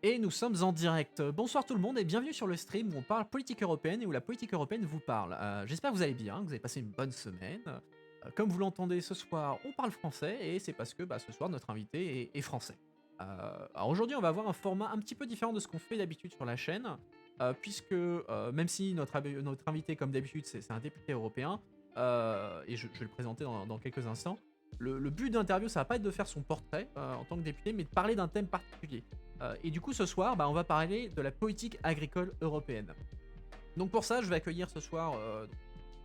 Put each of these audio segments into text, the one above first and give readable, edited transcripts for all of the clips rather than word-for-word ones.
Et nous sommes en direct. Bonsoir tout le monde et bienvenue sur le stream où on parle politique européenne et où la politique européenne vous parle. J'espère que vous allez bien, que vous avez passé une bonne semaine. Comme vous l'entendez ce soir, on parle français et c'est parce que ce soir notre invité est français. Alors aujourd'hui on va avoir un format un petit peu différent de ce qu'on fait d'habitude sur la chaîne, puisque même si notre invité comme d'habitude c'est un député européen, et je vais le présenter dans quelques instants, le but de l'interview ça va pas être de faire son portrait en tant que député, mais de parler d'un thème particulier. Et du coup, ce soir, on va parler de la politique agricole européenne. Donc pour ça, je vais accueillir ce soir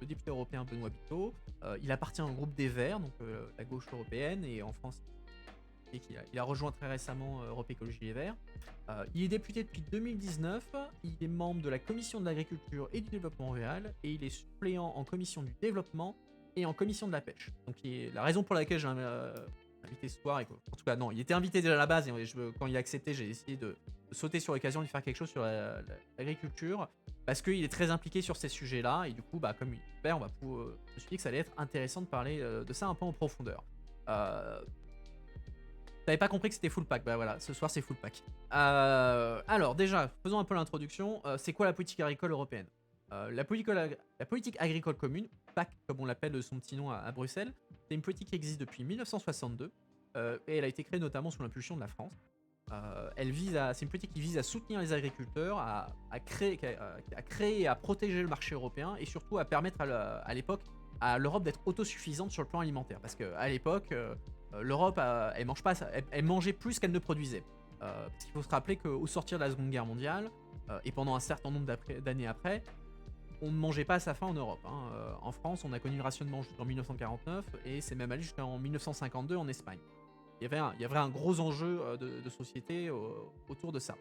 le député européen Benoît Biteau. Il appartient au groupe des Verts, donc la gauche européenne, et en France, il a rejoint très récemment Europe Écologie Les Verts. Il est député depuis 2019, il est membre de la commission de l'agriculture et du développement rural, et il est suppléant en commission du développement et en commission de la pêche. Donc la raison pour laquelle j'ai invité ce soir, en tout cas non, il était invité déjà à la base, et quand il a accepté, j'ai essayé de sauter sur l'occasion de faire quelque chose sur l'agriculture, parce qu'il est très impliqué sur ces sujets-là, et du coup, comme il fait, je me suis dit que ça allait être intéressant de parler de ça un peu en profondeur. T'avais pas compris que c'était full pack, bah voilà, ce soir c'est full pack. Alors déjà, faisons un peu l'introduction, c'est quoi la politique agricole européenne? La politique agricole commune, PAC comme on l'appelle de son petit nom à Bruxelles, c'est une politique qui existe depuis 1962, et elle a été créée notamment sous l'impulsion de la France. C'est une politique qui vise à soutenir les agriculteurs, à créer et à protéger le marché européen, et surtout à permettre à l'époque à l'Europe d'être autosuffisante sur le plan alimentaire. Parce qu'à l'époque, l'Europe, elle mangeait plus qu'elle ne produisait. Parce qu'il faut se rappeler qu'au sortir de la Seconde Guerre mondiale, et pendant un certain nombre d'années après, on ne mangeait pas à sa faim en Europe, hein. En France, on a connu le rationnement jusqu'en 1949, et c'est même allé jusqu'en 1952 en Espagne. Il y avait un gros enjeu de société autour de ça.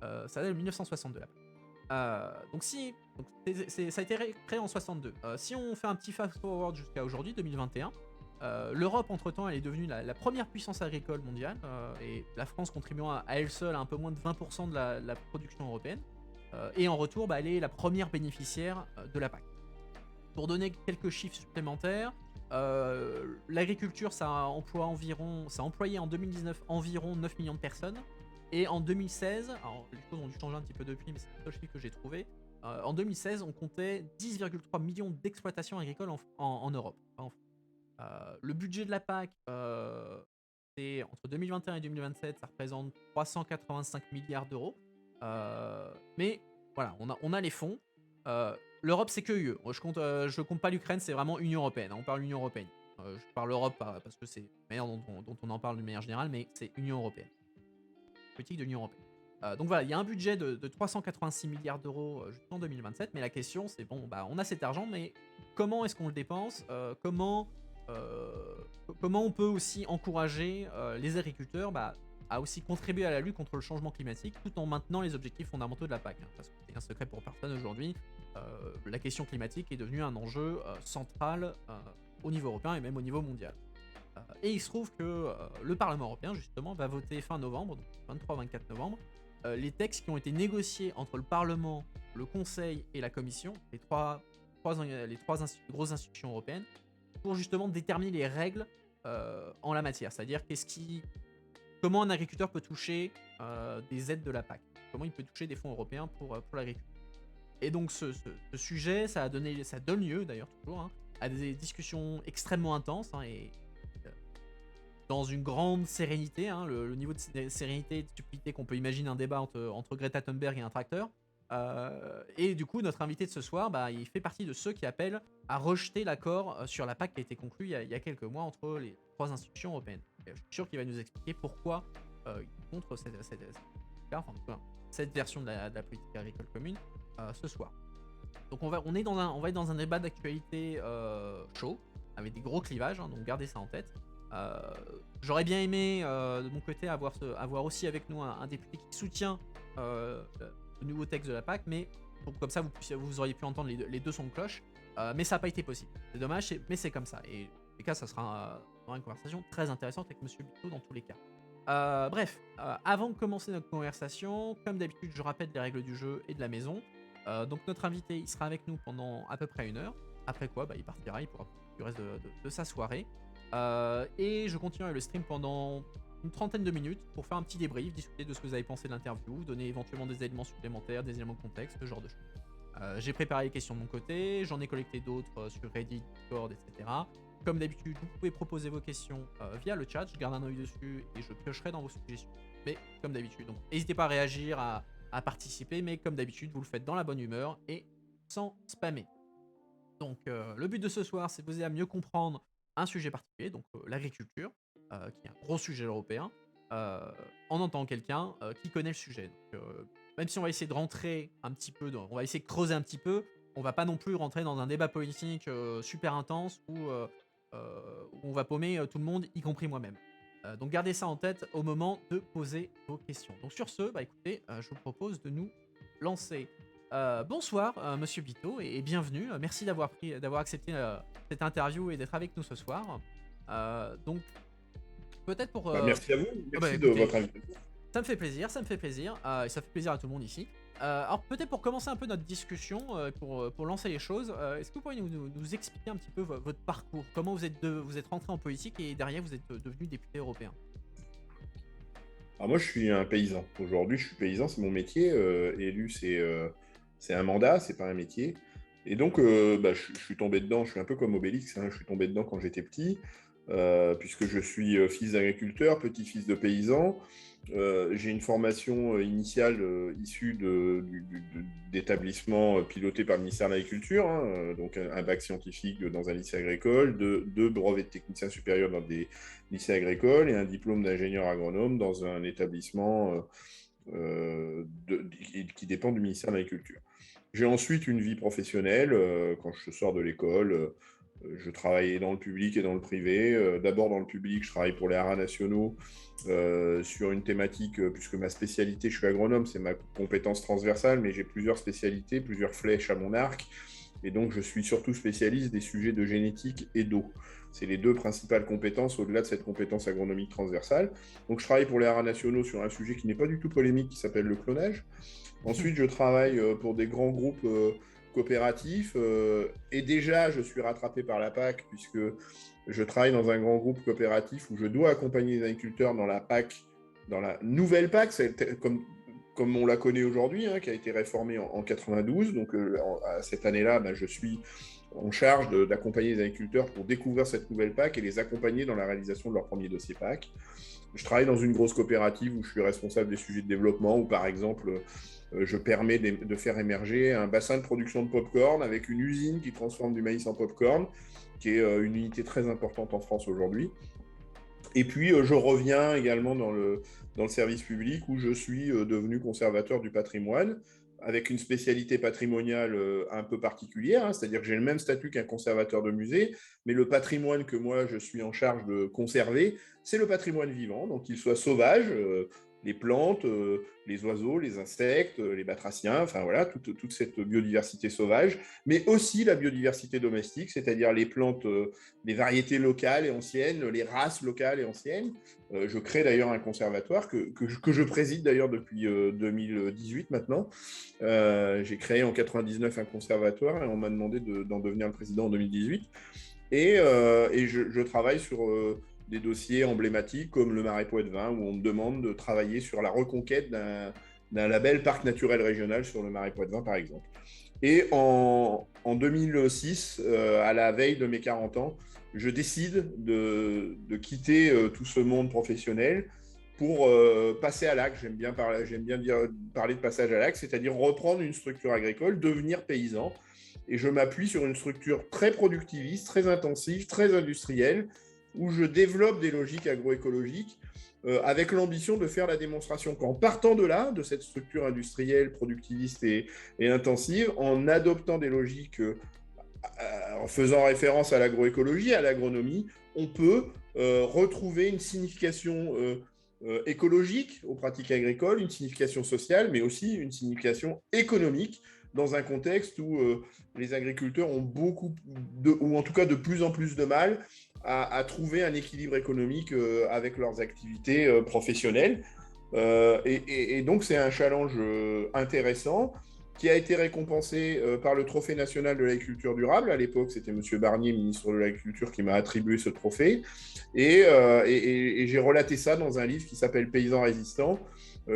Ça date de 1962 là. Ça a été créé en 62. Si on fait un petit fast forward jusqu'à aujourd'hui, 2021, l'Europe entre-temps elle est devenue la première puissance agricole mondiale, et la France contribuant à elle seule à un peu moins de 20% de la production européenne. Et en retour, elle est la première bénéficiaire de la PAC. Pour donner quelques chiffres supplémentaires, l'agriculture, ça employé en 2019 environ 9 millions de personnes. Et en 2016, alors les choses ont dû changer un petit peu depuis, mais c'est le seul chiffre que j'ai trouvé. En 2016, on comptait 10,3 millions d'exploitations agricoles en Europe. Le budget de la PAC, c'est entre 2021 et 2027, ça représente 385 milliards d'euros. Mais voilà, on a les fonds. L'Europe, c'est que UE. Moi, je compte pas l'Ukraine, c'est vraiment Union Européenne, hein. On parle Union Européenne. Je parle Europe parce que c'est la manière dont on en parle d'une manière générale, mais c'est Union Européenne. Politique de l'Union Européenne. Donc voilà, il y a un budget de 386 milliards d'euros jusqu'en 2027, mais la question c'est bon, on a cet argent, mais comment est-ce qu'on le dépense? Euh, Comment on peut aussi encourager les agriculteurs à aussi contribuer à la lutte contre le changement climatique tout en maintenant les objectifs fondamentaux de la PAC, hein, parce que c'est un secret pour personne aujourd'hui, la question climatique est devenue un enjeu central au niveau européen et même au niveau mondial. Et il se trouve que le Parlement européen, justement, va voter fin novembre, donc 23-24 novembre, les textes qui ont été négociés entre le Parlement, le Conseil et la Commission, les trois grosses institutions européennes, pour justement déterminer les règles en la matière. C'est-à-dire comment un agriculteur peut toucher des aides de la PAC, comment il peut toucher des fonds européens pour l'agriculture. Et donc ce sujet, ça donne lieu d'ailleurs toujours, hein, à des discussions extrêmement intenses, hein, et dans une grande sérénité, hein, le niveau de sérénité et de stupidité qu'on peut imaginer un débat entre Greta Thunberg et un tracteur. Et du coup, notre invité de ce soir, il fait partie de ceux qui appellent à rejeter l'accord sur la PAC qui a été conclu il y a quelques mois entre les trois institutions européennes. Et je suis sûr qu'il va nous expliquer pourquoi il est contre cette version de la politique agricole commune ce soir. Donc on va être dans un débat d'actualité chaud, avec des gros clivages, hein, donc gardez ça en tête. J'aurais bien aimé de mon côté avoir aussi avec nous un député qui soutient le nouveau texte de la PAC, mais comme ça vous auriez pu entendre les deux sons de cloche, mais ça n'a pas été possible. C'est dommage, mais c'est comme ça. Et dans tous les cas, ça sera une conversation très intéressante avec Monsieur Bito dans tous les cas. Bref, avant de commencer notre conversation, comme d'habitude, je rappelle les règles du jeu et de la maison. Donc notre invité, il sera avec nous pendant à peu près 1 heure. Après quoi, il partira, il pourra profiter du reste de sa soirée. Et je continuerai le stream pendant une trentaine de minutes pour faire un petit débrief, discuter de ce que vous avez pensé de l'interview, donner éventuellement des éléments supplémentaires, des éléments de contexte, ce genre de choses. J'ai préparé les questions de mon côté, j'en ai collecté d'autres sur Reddit, Discord, etc. Comme d'habitude, vous pouvez proposer vos questions via le chat, je garde un œil dessus et je piocherai dans vos suggestions. Mais comme d'habitude, donc n'hésitez pas à réagir, à participer, mais comme d'habitude, vous le faites dans la bonne humeur et sans spammer. Donc le but de ce soir, c'est de vous aider à mieux comprendre un sujet particulier, donc l'agriculture, qui est un gros sujet européen, en entendant quelqu'un qui connaît le sujet. Donc, même si on va essayer de rentrer un petit peu, on va essayer de creuser un petit peu, on va pas non plus rentrer dans un débat politique super intense où on va paumer tout le monde, y compris moi-même. Donc gardez ça en tête au moment de poser vos questions. Donc sur ce, bah écoutez, je vous propose de nous lancer. Bonsoir, Monsieur Bito, et bienvenue. Merci d'avoir accepté cette interview et d'être avec nous ce soir. Donc, peut-être pour. Merci à vous, Bah, merci de écoutez, votre invitation. ça me fait plaisir, et ça fait plaisir à tout le monde ici. Alors, peut-être pour commencer un peu notre discussion, pour lancer les choses, est-ce que vous pourriez nous expliquer un petit peu votre parcours? Comment vous êtes rentré en politique et derrière vous êtes devenu député européen? Alors moi, je suis un paysan. Aujourd'hui, je suis paysan, c'est mon métier. Élu, c'est un mandat, c'est pas un métier. Et donc, je suis tombé dedans. Je suis un peu comme Obélix, hein, je suis tombé dedans quand j'étais petit, puisque je suis fils d'agriculteur, petit-fils de paysan. J'ai une formation initiale issue d'établissements pilotés par le ministère de l'Agriculture, hein, donc un bac scientifique dans un lycée agricole, deux brevets de technicien supérieur dans des lycées agricoles et un diplôme d'ingénieur agronome dans un établissement qui dépend du ministère de l'Agriculture. J'ai ensuite une vie professionnelle. Quand je sors de l'école, je travaillais dans le public et dans le privé. D'abord dans le public, je travaille pour les haras nationaux sur une thématique, puisque ma spécialité, je suis agronome, c'est ma compétence transversale, mais j'ai plusieurs spécialités, plusieurs flèches à mon arc. Et donc, je suis surtout spécialiste des sujets de génétique et d'eau. C'est les deux principales compétences au-delà de cette compétence agronomique transversale. Donc, je travaille pour les haras nationaux sur un sujet qui n'est pas du tout polémique, qui s'appelle le clonage. Ensuite, je travaille pour des grands groupes coopératifs. Et déjà, je suis rattrapé par la PAC, puisque je travaille dans un grand groupe coopératif où je dois accompagner les agriculteurs dans la PAC, dans la nouvelle PAC, comme on la connaît aujourd'hui, hein, qui a été réformée en 92. Donc, cette année-là, je suis en charge d'accompagner les agriculteurs pour découvrir cette nouvelle PAC et les accompagner dans la réalisation de leur premier dossier PAC. Je travaille dans une grosse coopérative où je suis responsable des sujets de développement, où par exemple, je permets de faire émerger un bassin de production de popcorn avec une usine qui transforme du maïs en popcorn, qui est une unité très importante en France aujourd'hui. Et puis, je reviens également dans le service public où je suis devenu conservateur du patrimoine, avec une spécialité patrimoniale un peu particulière, hein, c'est-à-dire que j'ai le même statut qu'un conservateur de musée, mais le patrimoine que moi je suis en charge de conserver, c'est le patrimoine vivant, donc qu'il soit sauvage, les plantes, les oiseaux, les insectes, les batraciens, enfin voilà, toute cette biodiversité sauvage, mais aussi la biodiversité domestique, c'est-à-dire les plantes, les variétés locales et anciennes, les races locales et anciennes. Je crée d'ailleurs un conservatoire que je préside d'ailleurs depuis 2018 maintenant. J'ai créé en 99 un conservatoire et on m'a demandé d'en devenir le président en 2018. Et je travaille sur des dossiers emblématiques comme le Marais Poitevin, où on me demande de travailler sur la reconquête d'un label parc naturel régional sur le Marais Poitevin, par exemple. Et en 2006, à la veille de mes 40 ans, je décide de quitter tout ce monde professionnel pour passer à l'acte. J'aime bien parler de passage à l'acte, c'est-à-dire reprendre une structure agricole, devenir paysan. Et je m'appuie sur une structure très productiviste, très intensive, très industrielle, où je développe des logiques agroécologiques avec l'ambition de faire la démonstration qu'en partant de là, de cette structure industrielle, productiviste et intensive, en adoptant des logiques, en faisant référence à l'agroécologie, à l'agronomie, on peut retrouver une signification écologique aux pratiques agricoles, une signification sociale, mais aussi une signification économique dans un contexte où les agriculteurs ont ou en tout cas de plus en plus de mal à trouver un équilibre économique avec leurs activités professionnelles. Et donc, c'est un challenge intéressant. qui a été récompensé par le Trophée national de l'agriculture durable. À l'époque, c'était M. Barnier, ministre de l'Agriculture, qui m'a attribué ce trophée. Et j'ai relaté ça dans un livre qui s'appelle Paysans résistants,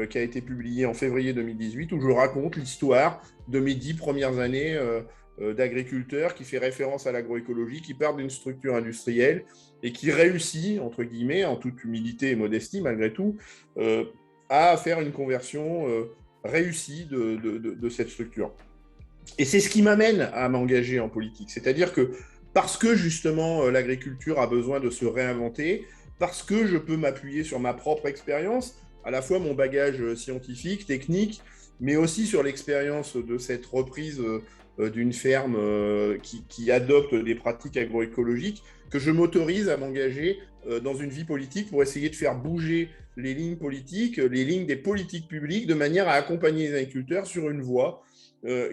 qui a été publié en février 2018, où je raconte l'histoire de mes 10 premières années d'agriculteur, qui fait référence à l'agroécologie, qui part d'une structure industrielle et qui réussit, entre guillemets, en toute humilité et modestie malgré tout, à faire une conversion réussie de cette structure. Et c'est ce qui m'amène à m'engager en politique. C'est-à-dire que parce que justement l'agriculture a besoin de se réinventer, parce que je peux m'appuyer sur ma propre expérience, à la fois mon bagage scientifique, technique, mais aussi sur l'expérience de cette reprise d'une ferme qui adopte des pratiques agroécologiques, que je m'autorise à m'engager dans une vie politique pour essayer de faire bouger les lignes politiques, les lignes des politiques publiques, de manière à accompagner les agriculteurs sur une voie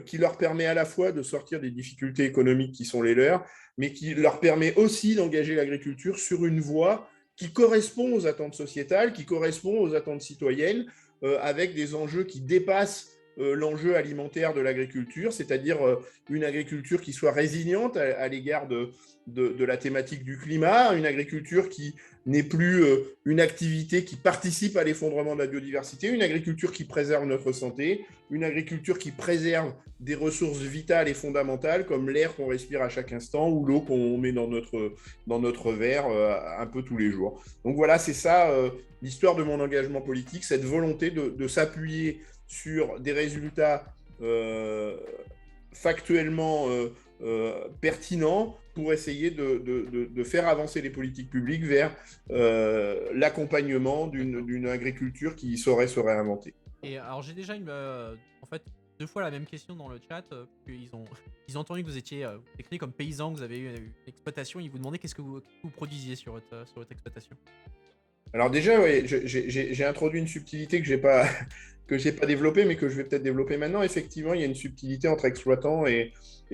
qui leur permet à la fois de sortir des difficultés économiques qui sont les leurs, mais qui leur permet aussi d'engager l'agriculture sur une voie qui correspond aux attentes sociétales, qui correspond aux attentes citoyennes, avec des enjeux qui dépassent l'enjeu alimentaire de l'agriculture, c'est-à-dire une agriculture qui soit résiliente à l'égard de la thématique du climat, une agriculture qui n'est plus une activité qui participe à l'effondrement de la biodiversité, une agriculture qui préserve notre santé, une agriculture qui préserve des ressources vitales et fondamentales comme l'air qu'on respire à chaque instant ou l'eau qu'on met dans notre verre un peu tous les jours. Donc voilà, c'est ça l'histoire de mon engagement politique, cette volonté de s'appuyer sur des résultats factuellement pertinents pour essayer de faire avancer les politiques publiques vers l'accompagnement d'une agriculture qui saurait se réinventer. Et alors j'ai déjà en fait 2 fois la même question dans le chat, ils ont entendu que vous étiez décrit comme paysan, que vous avez eu une exploitation, ils vous demandaient qu'est-ce que vous produisiez sur votre exploitation. Alors déjà, ouais, j'ai introduit une subtilité que j'ai pas développée, mais que je vais peut-être développer maintenant. Effectivement, il y a une subtilité entre exploitant et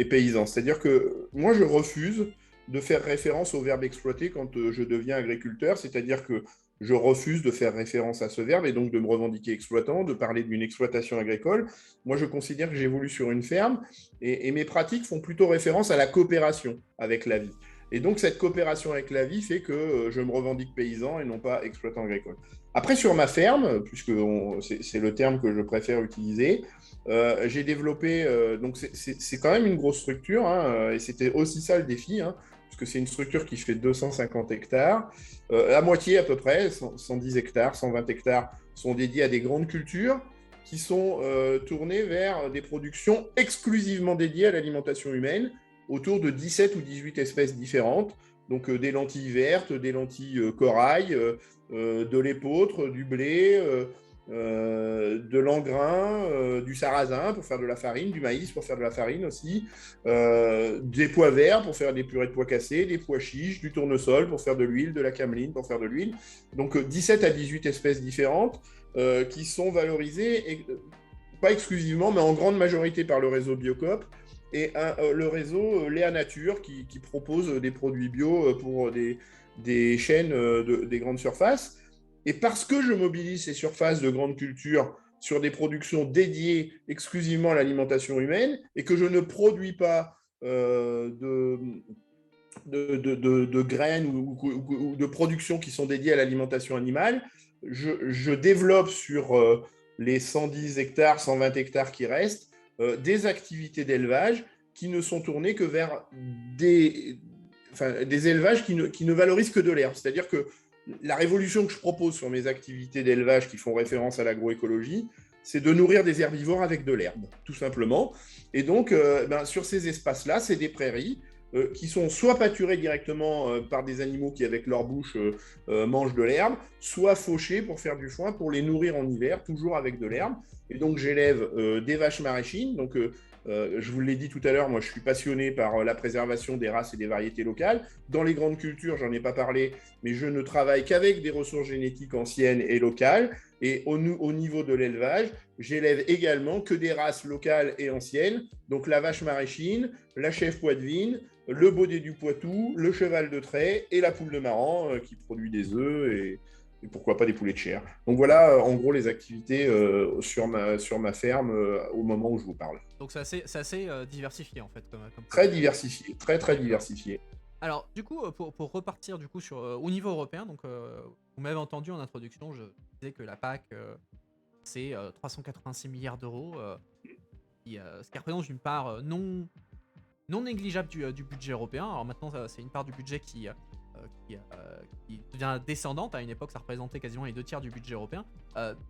paysan. C'est-à-dire que moi, je refuse de faire référence au verbe exploiter quand je deviens agriculteur. C'est-à-dire que je refuse de faire référence à ce verbe et donc de me revendiquer exploitant, de parler d'une exploitation agricole. Moi, je considère que j'évolue sur une ferme et mes pratiques font plutôt référence à la coopération avec la vie. Et donc, cette coopération avec la vie fait que je me revendique paysan et non pas exploitant agricole. Après, sur ma ferme, puisque c'est le terme que je préfère utiliser, j'ai développé, donc c'est quand même une grosse structure, hein, et c'était aussi ça le défi, hein, puisque c'est une structure qui fait 250 hectares. La moitié à peu près, 110 hectares, 120 hectares, sont dédiés à des grandes cultures qui sont tournées vers des productions exclusivement dédiées à l'alimentation humaine, autour de 17 ou 18 espèces différentes, donc des lentilles vertes, des lentilles corail, de l'épeautre, du blé, de l'engrain, du sarrasin pour faire de la farine, du maïs pour faire de la farine aussi, des pois verts pour faire des purées de pois cassés, des pois chiches, du tournesol pour faire de l'huile, de la cameline pour faire de l'huile. Donc 17 à 18 espèces différentes qui sont valorisées, pas exclusivement, mais en grande majorité par le réseau Biocoop, et le réseau Léa Nature qui propose des produits bio pour des chaînes des grandes surfaces. Et parce que je mobilise ces surfaces de grandes cultures sur des productions dédiées exclusivement à l'alimentation humaine et que je ne produis pas de graines ou de productions qui sont dédiées à l'alimentation animale, je développe sur les 110 hectares, 120 hectares qui restent, des activités d'élevage qui ne sont tournées que vers des élevages qui ne valorisent que de l'herbe. C'est-à-dire que la révolution que je propose sur mes activités d'élevage qui font référence à l'agroécologie, c'est de nourrir des herbivores avec de l'herbe, tout simplement. Et donc, sur ces espaces-là, c'est des prairies qui sont soit pâturées directement par des animaux qui, avec leur bouche, mangent de l'herbe, soit fauchées pour faire du foin, pour les nourrir en hiver, toujours avec de l'herbe. Et donc, j'élève des vaches maraîchines. Donc, je vous l'ai dit tout à l'heure, moi, je suis passionné par la préservation des races et des variétés locales. Dans les grandes cultures, j'en ai pas parlé, mais je ne travaille qu'avec des ressources génétiques anciennes et locales. Et au niveau de l'élevage, j'élève également que des races locales et anciennes. Donc, la vache maraîchine, la chèvre poitevine, le baudet du Poitou, le cheval de trait et la poule de Marans qui produit des œufs et pourquoi pas des poulets de chair. Donc voilà, en gros, les activités sur ma ferme au moment où je vous parle. Donc c'est assez diversifié en fait comme Très produit. diversifié, très très D'accord. diversifié. Alors, du coup, pour repartir du coup sur au niveau européen, donc vous m'avez entendu en introduction, je disais que la PAC c'est 386 milliards d'euros, ce qui représente une part non négligeable du budget européen. Alors maintenant, c'est une part du budget qui, qui devient descendante. À une époque, ça représentait quasiment les 2 tiers du budget européen.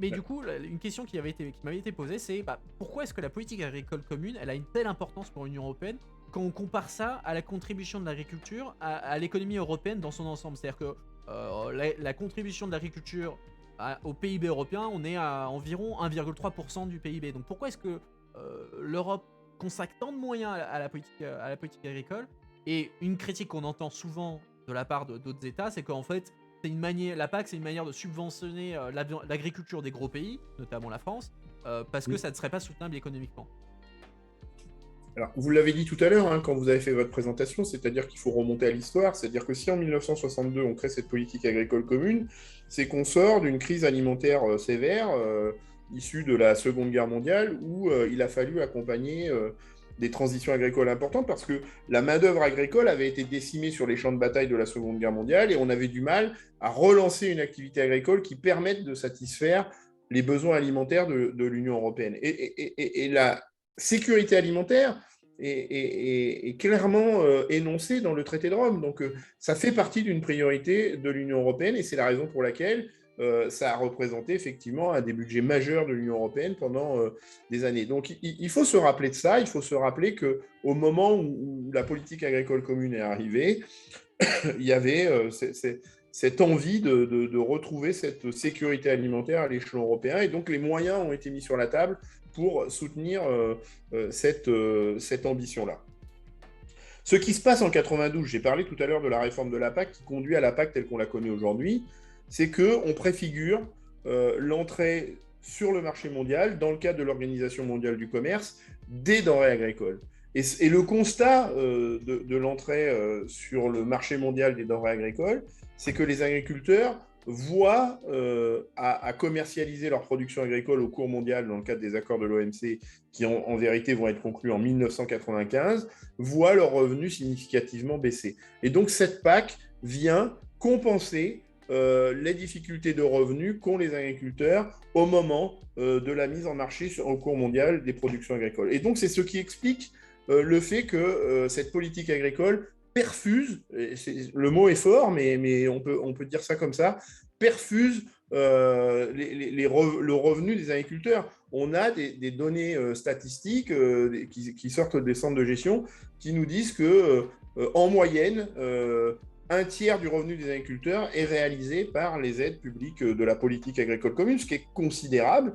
Mais du coup, une question qui m'avait été posée, c'est pourquoi est-ce que la politique agricole commune, elle a une telle importance pour l'Union européenne quand on compare ça à la contribution de l'agriculture à l'économie européenne dans son ensemble. C'est-à-dire que la contribution de l'agriculture au PIB européen, on est à environ 1,3% du PIB. Donc pourquoi est-ce que l'Europe consacre tant de moyens à la politique agricole? Et une critique qu'on entend souvent de la part d'autres États, c'est qu'en fait, la PAC, c'est une manière de subventionner l'agriculture des gros pays, notamment la France, parce que Oui. ça ne serait pas soutenable économiquement. Alors, vous l'avez dit tout à l'heure, hein, quand vous avez fait votre présentation, c'est-à-dire qu'il faut remonter à l'histoire, c'est-à-dire que si en 1962 on crée cette politique agricole commune, c'est qu'on sort d'une crise alimentaire sévère, issue de la Seconde Guerre mondiale, où il a fallu accompagner des transitions agricoles importantes, parce que la main-d'œuvre agricole avait été décimée sur les champs de bataille de la Seconde Guerre mondiale, et on avait du mal à relancer une activité agricole qui permette de satisfaire les besoins alimentaires de l'Union européenne. Et la sécurité alimentaire est clairement énoncée dans le traité de Rome. Donc, ça fait partie d'une priorité de l'Union européenne et c'est la raison pour laquelle ça a représenté effectivement un des budgets majeurs de l'Union européenne pendant des années. Donc, il faut se rappeler de ça. Il faut se rappeler qu'au moment où la politique agricole commune est arrivée, il y avait cette envie de retrouver cette sécurité alimentaire à l'échelon européen. Et donc, les moyens ont été mis sur la table pour soutenir cette ambition-là. Ce qui se passe en 92, j'ai parlé tout à l'heure de la réforme de la PAC qui conduit à la PAC telle qu'on la connaît aujourd'hui, c'est qu'on préfigure l'entrée sur le marché mondial, dans le cadre de l'Organisation mondiale du commerce, des denrées agricoles. Et le constat de l'entrée sur le marché mondial des denrées agricoles, c'est que les agriculteurs voient à commercialiser leur production agricole au cours mondial dans le cadre des accords de l'OMC qui en vérité vont être conclus en 1995, voient leurs revenus significativement baisser. Et donc cette PAC vient compenser les difficultés de revenus qu'ont les agriculteurs au moment de la mise en marché au cours mondial des productions agricoles. Et donc c'est ce qui explique le fait que cette politique agricole perfuse, le mot est fort, mais on peut dire ça comme ça, perfuse le revenu des agriculteurs. On a des données statistiques qui sortent des centres de gestion qui nous disent que en moyenne, un tiers du revenu des agriculteurs est réalisé par les aides publiques de la politique agricole commune, ce qui est considérable,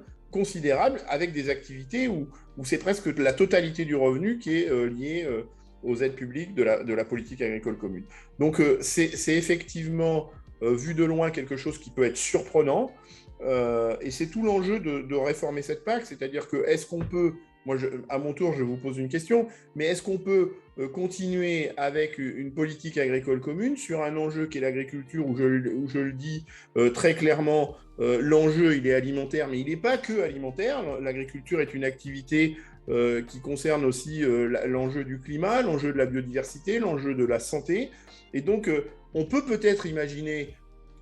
avec des activités où c'est presque la totalité du revenu qui est liée aux aides publiques de la politique agricole commune. Donc c'est effectivement, vu de loin, quelque chose qui peut être surprenant, et c'est tout l'enjeu de réformer cette PAC, c'est-à-dire que est-ce qu'on peut, moi à mon tour je vous pose une question, mais est-ce qu'on peut continuer avec une politique agricole commune sur un enjeu qui est l'agriculture, où je le dis très clairement, l'enjeu il est alimentaire, mais il n'est pas que alimentaire. L'agriculture est une activité qui concerne aussi l'enjeu du climat, l'enjeu de la biodiversité, l'enjeu de la santé. Et donc, on peut peut-être imaginer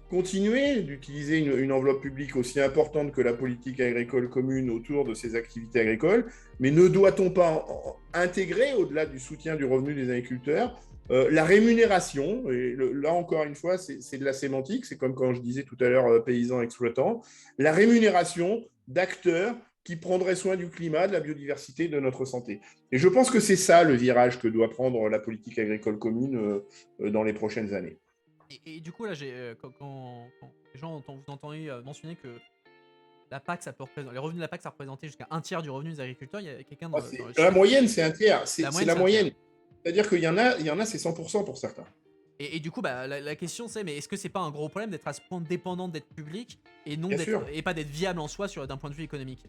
continuer d'utiliser une enveloppe publique aussi importante que la politique agricole commune autour de ces activités agricoles, mais ne doit-on pas intégrer, au-delà du soutien du revenu des agriculteurs, la rémunération? Et là encore une fois, c'est de la sémantique, c'est comme quand je disais tout à l'heure paysans exploitants, la rémunération d'acteurs qui prendraient soin du climat, de la biodiversité, de notre santé. Et je pense que c'est ça le virage que doit prendre la politique agricole commune dans les prochaines années. Et du coup, là, quand les gens vous entendez mentionner que la PAC, les revenus de la PAC, ça représentait jusqu'à un tiers du revenu des agriculteurs, il y a quelqu'un dans le La chat. moyenne, c'est un tiers. La C'est moyenne, la c'est un tiers. moyenne. C'est-à-dire qu'il y en a, c'est 100% pour certains. Et du coup, la question c'est, mais est-ce que c'est pas un gros problème d'être à ce point dépendant d'être public et Bien sûr. pas d'être viable en soi d'un point de vue économique?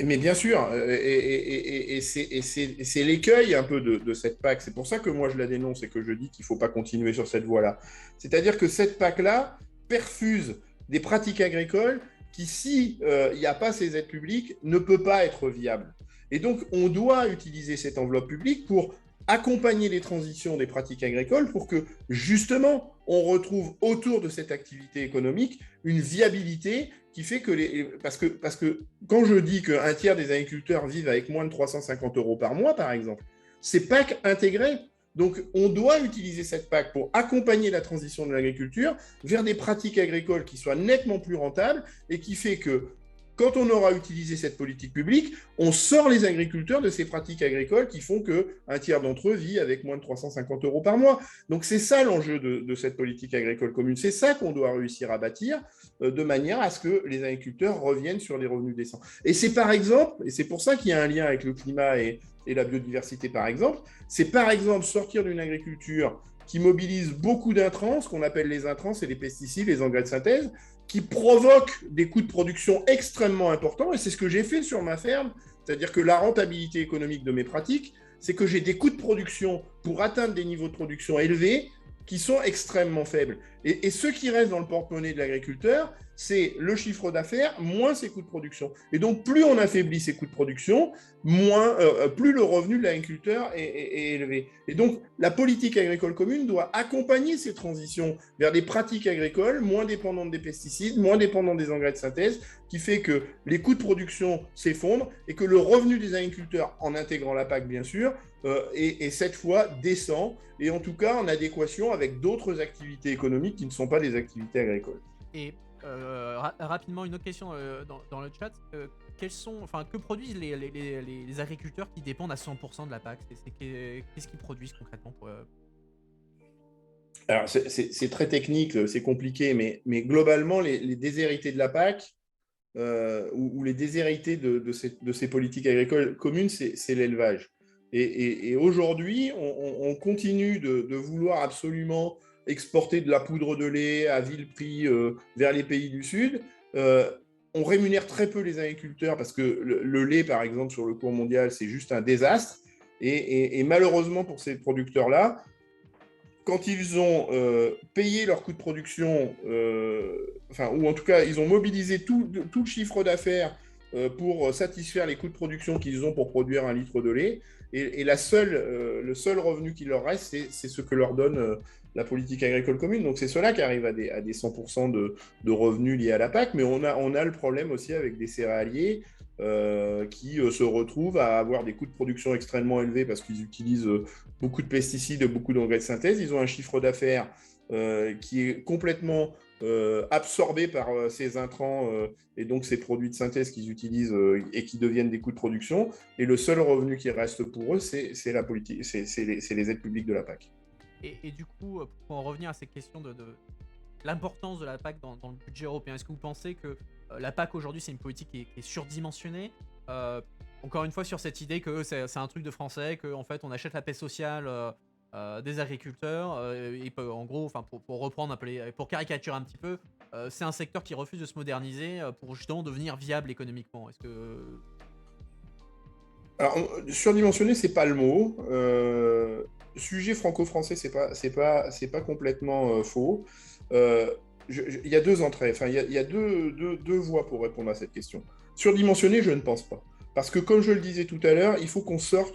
Mais bien sûr, et c'est l'écueil un peu de cette PAC. C'est pour ça que moi je la dénonce et que je dis qu'il ne faut pas continuer sur cette voie-là. C'est-à-dire que cette PAC-là, perfuse des pratiques agricoles qui, si il n'y a pas ces aides publiques, ne peut pas être viable. Et donc, on doit utiliser cette enveloppe publique pour accompagner les transitions des pratiques agricoles pour que, justement, on retrouve autour de cette activité économique une viabilité qui fait que parce que quand je dis qu'un tiers des agriculteurs vivent avec moins de 350 € par mois, par exemple, c'est PAC intégré. Donc, on doit utiliser cette PAC pour accompagner la transition de l'agriculture vers des pratiques agricoles qui soient nettement plus rentables et qui fait que, quand on aura utilisé cette politique publique, on sort les agriculteurs de ces pratiques agricoles qui font qu'un tiers d'entre eux vit avec moins de 350 € par mois. Donc, c'est ça l'enjeu de cette politique agricole commune. C'est ça qu'on doit réussir à bâtir de manière à ce que les agriculteurs reviennent sur des revenus décents. Et c'est par exemple, et c'est pour ça qu'il y a un lien avec le climat et la biodiversité par exemple, c'est par exemple sortir d'une agriculture qui mobilise beaucoup d'intrants, ce qu'on appelle les intrants, c'est les pesticides, les engrais de synthèse, qui provoquent des coûts de production extrêmement importants, et c'est ce que j'ai fait sur ma ferme, c'est-à-dire que la rentabilité économique de mes pratiques, c'est que j'ai des coûts de production pour atteindre des niveaux de production élevés qui sont extrêmement faibles. Et ce qui reste dans le porte-monnaie de l'agriculteur, c'est le chiffre d'affaires moins ses coûts de production. Et donc, plus on affaiblit ses coûts de production, plus le revenu de l'agriculteur est élevé. Et donc, la politique agricole commune doit accompagner ces transitions vers des pratiques agricoles moins dépendantes des pesticides, moins dépendantes des engrais de synthèse, qui fait que les coûts de production s'effondrent et que le revenu des agriculteurs, en intégrant la PAC bien sûr, est cette fois décent et en tout cas en adéquation avec d'autres activités économiques qui ne sont pas des activités agricoles. Et rapidement, une autre question dans le chat. Que produisent les agriculteurs qui dépendent à 100% de la PAC? Qu'est-ce qu'ils produisent concrètement Alors, c'est très technique, c'est compliqué, mais globalement, les déshérités de la PAC ou les déshérités de ces politiques agricoles communes, c'est l'élevage. Et aujourd'hui, on continue de vouloir absolument exporter de la poudre de lait à vil prix vers les pays du Sud. On rémunère très peu les agriculteurs parce que le lait, par exemple, sur le cours mondial, c'est juste un désastre. Et malheureusement pour ces producteurs-là, quand ils ont payé leur coût de production, ou en tout cas, ils ont mobilisé tout le chiffre d'affaires pour satisfaire les coûts de production qu'ils ont pour produire un litre de lait. Et le seul revenu qui leur reste, c'est ce que leur donne la politique agricole commune. Donc, c'est cela qui arrive à des 100% de revenus liés à la PAC. Mais on a le problème aussi avec des céréaliers qui se retrouvent à avoir des coûts de production extrêmement élevés parce qu'ils utilisent beaucoup de pesticides, beaucoup d'engrais de synthèse. Ils ont un chiffre d'affaires qui est complètement absorbé par ces intrants et donc ces produits de synthèse qu'ils utilisent et qui deviennent des coûts de production. Et le seul revenu qui reste pour eux, c'est la politique, c'est les aides publiques de la PAC. Et du coup, pour en revenir à ces questions de l'importance de la PAC dans le budget européen, est-ce que vous pensez que la PAC aujourd'hui c'est une politique qui est surdimensionnée, encore une fois sur cette idée que c'est un truc de français, qu'en fait on achète la paix sociale des agriculteurs et en gros, pour reprendre un peu pour caricaturer un petit peu, c'est un secteur qui refuse de se moderniser pour justement devenir viable économiquement. Est-ce que Alors, surdimensionné, c'est pas le mot. Sujet franco-français, c'est pas complètement faux. Il y a deux entrées, il y a deux voies pour répondre à cette question. Surdimensionné, je ne pense pas. Parce que, comme je le disais tout à l'heure, il faut qu'on sorte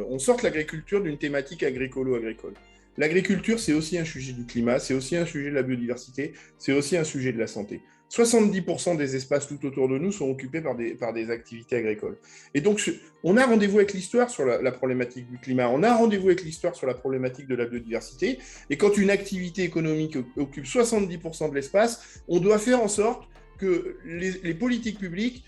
on sorte l'agriculture d'une thématique agricolo-agricole. L'agriculture, c'est aussi un sujet du climat, c'est aussi un sujet de la biodiversité, c'est aussi un sujet de la santé. 70% des espaces tout autour de nous sont occupés par des activités agricoles. Et donc, on a rendez-vous avec l'histoire sur la problématique du climat, on a rendez-vous avec l'histoire sur la problématique de la biodiversité, et quand une activité économique occupe 70% de l'espace, on doit faire en sorte que les politiques publiques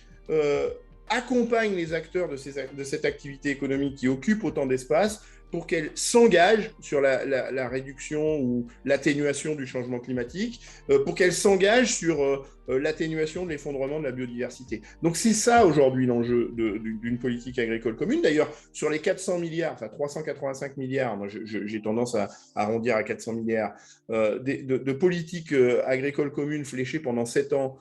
accompagnent les acteurs de cette activité économique qui occupe autant d'espace pour qu'elles s'engagent sur la réduction ou l'atténuation du changement climatique, pour qu'elles s'engagent sur l'atténuation de l'effondrement de la biodiversité. Donc c'est ça aujourd'hui l'enjeu d'une politique agricole commune. D'ailleurs, sur les 400 milliards, 385 milliards, moi j'ai tendance à arrondir à 400 milliards, de politique agricole commune fléchée pendant 7 ans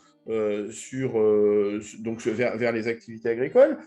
donc vers les activités agricoles,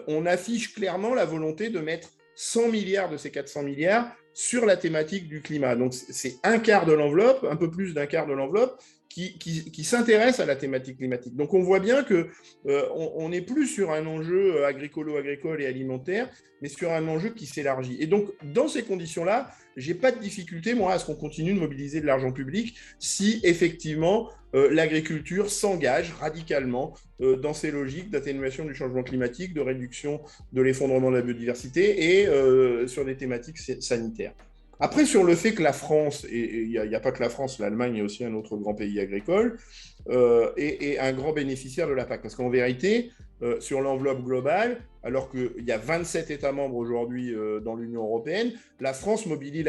on affiche clairement la volonté de mettre 100 milliards de ces 400 milliards sur la thématique du climat. Donc, c'est un quart de l'enveloppe, un peu plus d'un quart de l'enveloppe, qui s'intéresse à la thématique climatique. Donc, on voit bien qu'on n'est plus sur un enjeu agricolo-agricole et alimentaire, mais sur un enjeu qui s'élargit. Et donc, dans ces conditions-là, je n'ai pas de difficulté, moi, à ce qu'on continue de mobiliser de l'argent public si, effectivement, l'agriculture s'engage radicalement dans ces logiques d'atténuation du changement climatique, de réduction de l'effondrement de la biodiversité et sur des thématiques sanitaires. Après, sur le fait que la France, et il n'y a pas que la France, l'Allemagne est aussi un autre grand pays agricole, est un grand bénéficiaire de la PAC. Parce qu'en vérité, sur l'enveloppe globale, alors qu'il y a 27 États membres aujourd'hui dans l'Union européenne, la France mobilise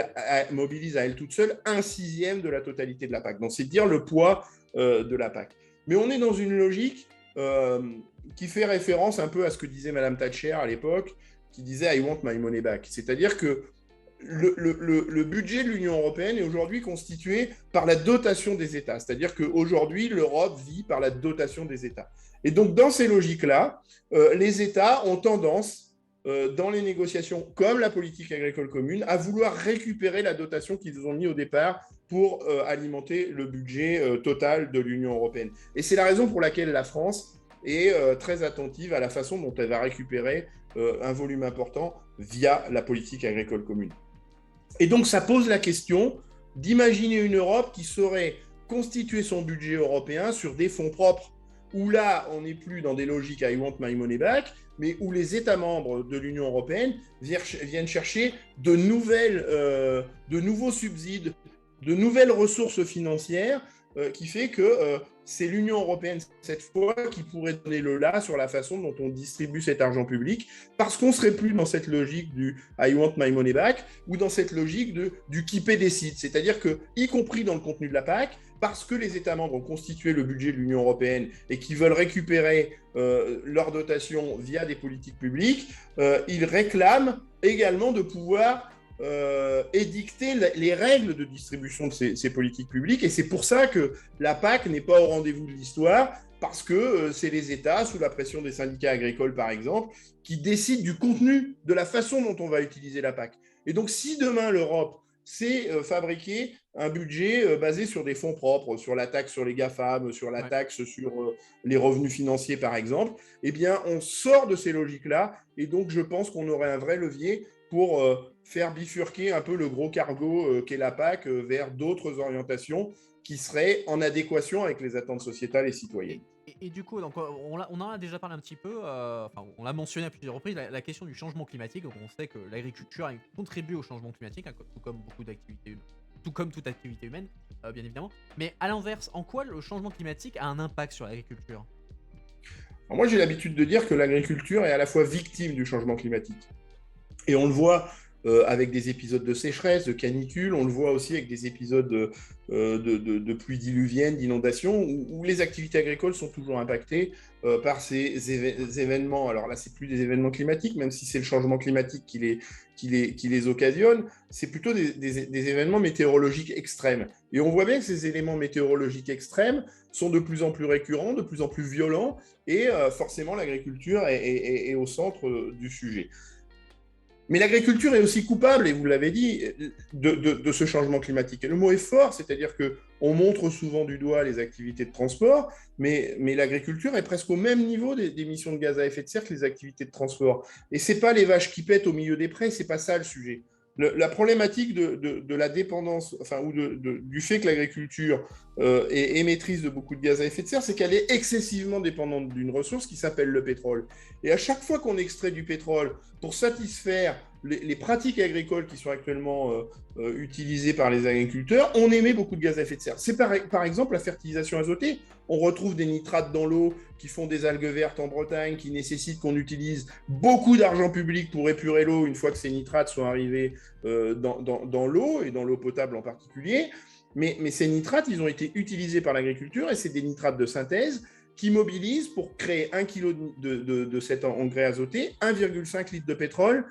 à elle toute seule 1/6 de la totalité de la PAC. Donc, c'est dire le poids de la PAC. Mais on est dans une logique qui fait référence un peu à ce que disait Madame Thatcher à l'époque, qui disait « I want my money back ». C'est-à-dire que le budget de l'Union européenne est aujourd'hui constitué par la dotation des États. C'est-à-dire qu'aujourd'hui, l'Europe vit par la dotation des États. Et donc, dans ces logiques-là, les États ont tendance, dans les négociations, comme la politique agricole commune, à vouloir récupérer la dotation qu'ils ont mis au départ pour alimenter le budget total de l'Union européenne. Et c'est la raison pour laquelle la France est très attentive à la façon dont elle va récupérer un volume important via la politique agricole commune. Et donc, ça pose la question d'imaginer une Europe qui saurait constituer son budget européen sur des fonds propres, où là, on n'est plus dans des logiques « I want my money back », mais où les États membres de l'Union européenne viennent chercher de nouveaux subsides, de nouvelles ressources financières, qui fait que c'est l'Union européenne, cette fois, qui pourrait donner le là sur la façon dont on distribue cet argent public, parce qu'on ne serait plus dans cette logique du « I want my money back » ou dans cette logique du « qui paie décide ». C'est-à-dire que, y compris dans le contenu de la PAC, parce que les États membres ont constitué le budget de l'Union européenne et qu'ils veulent récupérer leur dotation via des politiques publiques, ils réclament également de pouvoir édicter les règles de distribution de ces politiques publiques. Et c'est pour ça que la PAC n'est pas au rendez-vous de l'histoire, parce que c'est les États, sous la pression des syndicats agricoles par exemple, qui décident du contenu, de la façon dont on va utiliser la PAC. Et donc si demain l'Europe sait fabriquer un budget basé sur des fonds propres, sur la taxe sur les GAFAM, sur la taxe sur les revenus financiers par exemple, eh bien on sort de ces logiques-là, et donc je pense qu'on aurait un vrai levier pour faire bifurquer un peu le gros cargo qu'est la PAC vers d'autres orientations qui seraient en adéquation avec les attentes sociétales et citoyennes. Et du coup, donc, on en a déjà parlé un petit peu, on l'a mentionné à plusieurs reprises, la question du changement climatique. Donc on sait que l'agriculture contribue au changement climatique, hein, tout comme beaucoup d'activités humaines, tout comme toute activité humaine, bien évidemment. Mais à l'inverse, en quoi le changement climatique a un impact sur l'agriculture ? Alors moi, j'ai l'habitude de dire que l'agriculture est à la fois victime du changement climatique. Et on le voit avec des épisodes de sécheresse, de canicule, on le voit aussi avec des épisodes de pluies diluviennes, d'inondations, où les activités agricoles sont toujours impactées par ces événements. Alors là, c'est plus des événements climatiques, même si c'est le changement climatique qui les occasionne, c'est plutôt des événements météorologiques extrêmes. Et on voit bien que ces éléments météorologiques extrêmes sont de plus en plus récurrents, de plus en plus violents, et forcément l'agriculture est au centre du sujet. Mais l'agriculture est aussi coupable, et vous l'avez dit, de ce changement climatique. Et le mot est fort, c'est-à-dire qu'on montre souvent du doigt les activités de transport, mais l'agriculture est presque au même niveau d'émissions de gaz à effet de serre que les activités de transport. Et ce n'est pas les vaches qui pètent au milieu des prés, ce n'est pas ça le sujet. La problématique de la dépendance, du fait que l'agriculture est émettrice de beaucoup de gaz à effet de serre, c'est qu'elle est excessivement dépendante d'une ressource qui s'appelle le pétrole. Et à chaque fois qu'on extrait du pétrole pour satisfaire les pratiques agricoles qui sont actuellement utilisées par les agriculteurs, on émet beaucoup de gaz à effet de serre. C'est par exemple la fertilisation azotée. On retrouve des nitrates dans l'eau qui font des algues vertes en Bretagne, qui nécessitent qu'on utilise beaucoup d'argent public pour épurer l'eau une fois que ces nitrates sont arrivés dans l'eau, et dans l'eau potable en particulier. Mais ces nitrates, ils ont été utilisés par l'agriculture, et c'est des nitrates de synthèse qui mobilisent pour créer 1 kg de cet engrais azoté, 1,5 litre de pétrole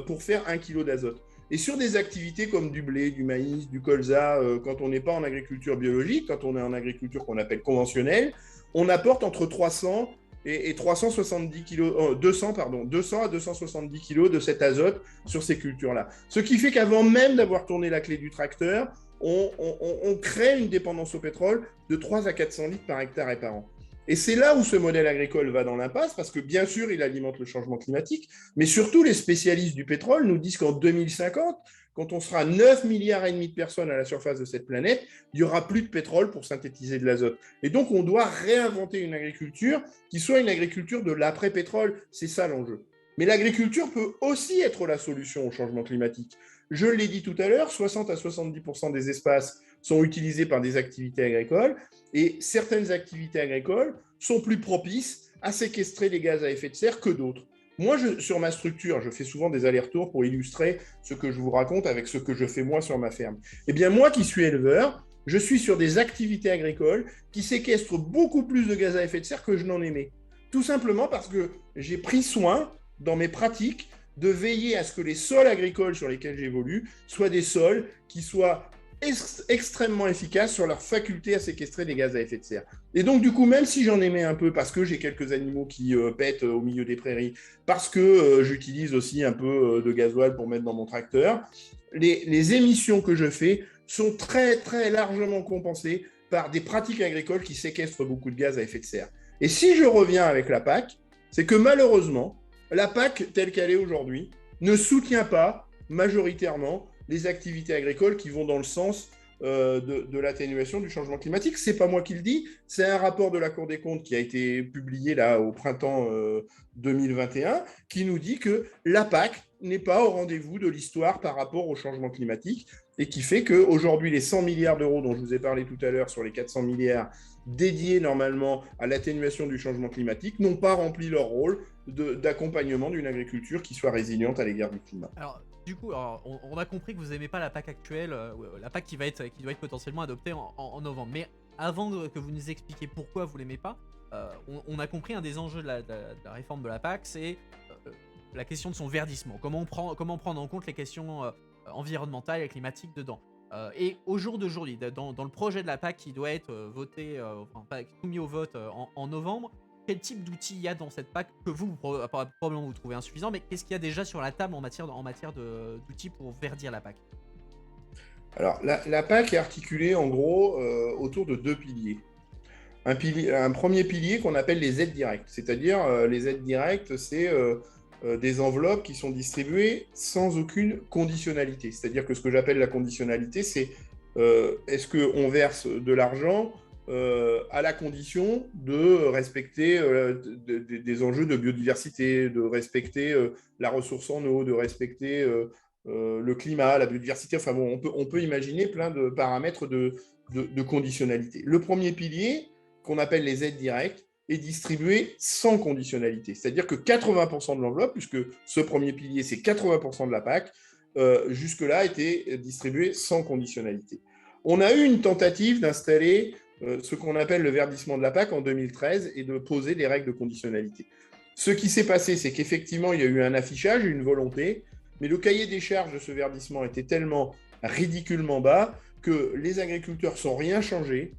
pour faire 1 kg d'azote. Et sur des activités comme du blé, du maïs, du colza, quand on n'est pas en agriculture biologique, quand on est en agriculture qu'on appelle conventionnelle, on apporte entre 300 et 370 kilos, 200 à 270 kilos de cet azote sur ces cultures-là. Ce qui fait qu'avant même d'avoir tourné la clé du tracteur, on crée une dépendance au pétrole de 3 à 400 litres par hectare et par an. Et c'est là où ce modèle agricole va dans l'impasse, parce que bien sûr, il alimente le changement climatique, mais surtout les spécialistes du pétrole nous disent qu'en 2050, quand on sera 9,5 milliards de personnes à la surface de cette planète, il n'y aura plus de pétrole pour synthétiser de l'azote. Et donc, on doit réinventer une agriculture qui soit une agriculture de l'après-pétrole. C'est ça l'enjeu. Mais l'agriculture peut aussi être la solution au changement climatique. Je l'ai dit tout à l'heure, 60 à 70% des espaces sont utilisés par des activités agricoles et certaines activités agricoles sont plus propices à séquestrer les gaz à effet de serre que d'autres. Moi, sur ma structure, je fais souvent des allers-retours pour illustrer ce que je vous raconte avec ce que je fais moi sur ma ferme. Eh bien, moi qui suis éleveur, je suis sur des activités agricoles qui séquestrent beaucoup plus de gaz à effet de serre que je n'en émets. Tout simplement parce que j'ai pris soin, dans mes pratiques, de veiller à ce que les sols agricoles sur lesquels j'évolue soient des sols qui soient extrêmement efficaces sur leur faculté à séquestrer des gaz à effet de serre. Et donc, du coup, même si j'en émets un peu, parce que j'ai quelques animaux qui pètent au milieu des prairies, parce que j'utilise aussi un peu de gasoil pour mettre dans mon tracteur, les émissions que je fais sont très, très largement compensées par des pratiques agricoles qui séquestrent beaucoup de gaz à effet de serre. Et si je reviens avec la PAC, c'est que malheureusement, la PAC, telle qu'elle est aujourd'hui, ne soutient pas majoritairement les activités agricoles qui vont dans le sens de l'atténuation du changement climatique. Ce n'est pas moi qui le dis, c'est un rapport de la Cour des comptes qui a été publié là au printemps 2021 qui nous dit que la PAC n'est pas au rendez-vous de l'histoire par rapport au changement climatique et qui fait qu'aujourd'hui, les 100 milliards d'euros dont je vous ai parlé tout à l'heure sur les 400 milliards dédiés normalement à l'atténuation du changement climatique n'ont pas rempli leur rôle d'accompagnement d'une agriculture qui soit résiliente à l'égard du climat. Alors, du coup, on a compris que vous n'aimez pas la PAC actuelle, la PAC qui doit être potentiellement adoptée en novembre. Mais avant que vous nous expliquiez pourquoi vous l'aimez pas, on a compris un des enjeux de la réforme de la PAC, c'est la question de son verdissement. Comment prendre en compte les questions environnementales et climatiques dedans. Et au jour d'aujourd'hui, dans le projet de la PAC qui doit être voté, soumis au vote en novembre, quel type d'outils il y a dans cette PAC que vous probablement vous trouvez insuffisant, mais qu'est-ce qu'il y a déjà sur la table en matière d'outils pour verdir la PAC? Alors, la PAC est articulée en gros autour de deux piliers. Un premier pilier qu'on appelle les aides directes, c'est-à-dire les aides directes, c'est des enveloppes qui sont distribuées sans aucune conditionnalité. C'est-à-dire que ce que j'appelle la conditionnalité, c'est est-ce qu'on verse de l'argent à la condition de respecter des enjeux de biodiversité, de respecter la ressource en eau, de respecter le climat, la biodiversité. Enfin bon, on peut imaginer plein de paramètres de conditionnalité. Le premier pilier, qu'on appelle les aides directes, est distribué sans conditionnalité. C'est-à-dire que 80% de l'enveloppe, puisque ce premier pilier, c'est 80% de la PAC, jusque-là a été distribué sans conditionnalité. On a eu une tentative d'installer ce qu'on appelle le verdissement de la PAC en 2013 et de poser des règles de conditionnalité. Ce qui s'est passé, c'est qu'effectivement, il y a eu un affichage, une volonté, mais le cahier des charges de ce verdissement était tellement ridiculement bas que les agriculteurs, sans rien changer,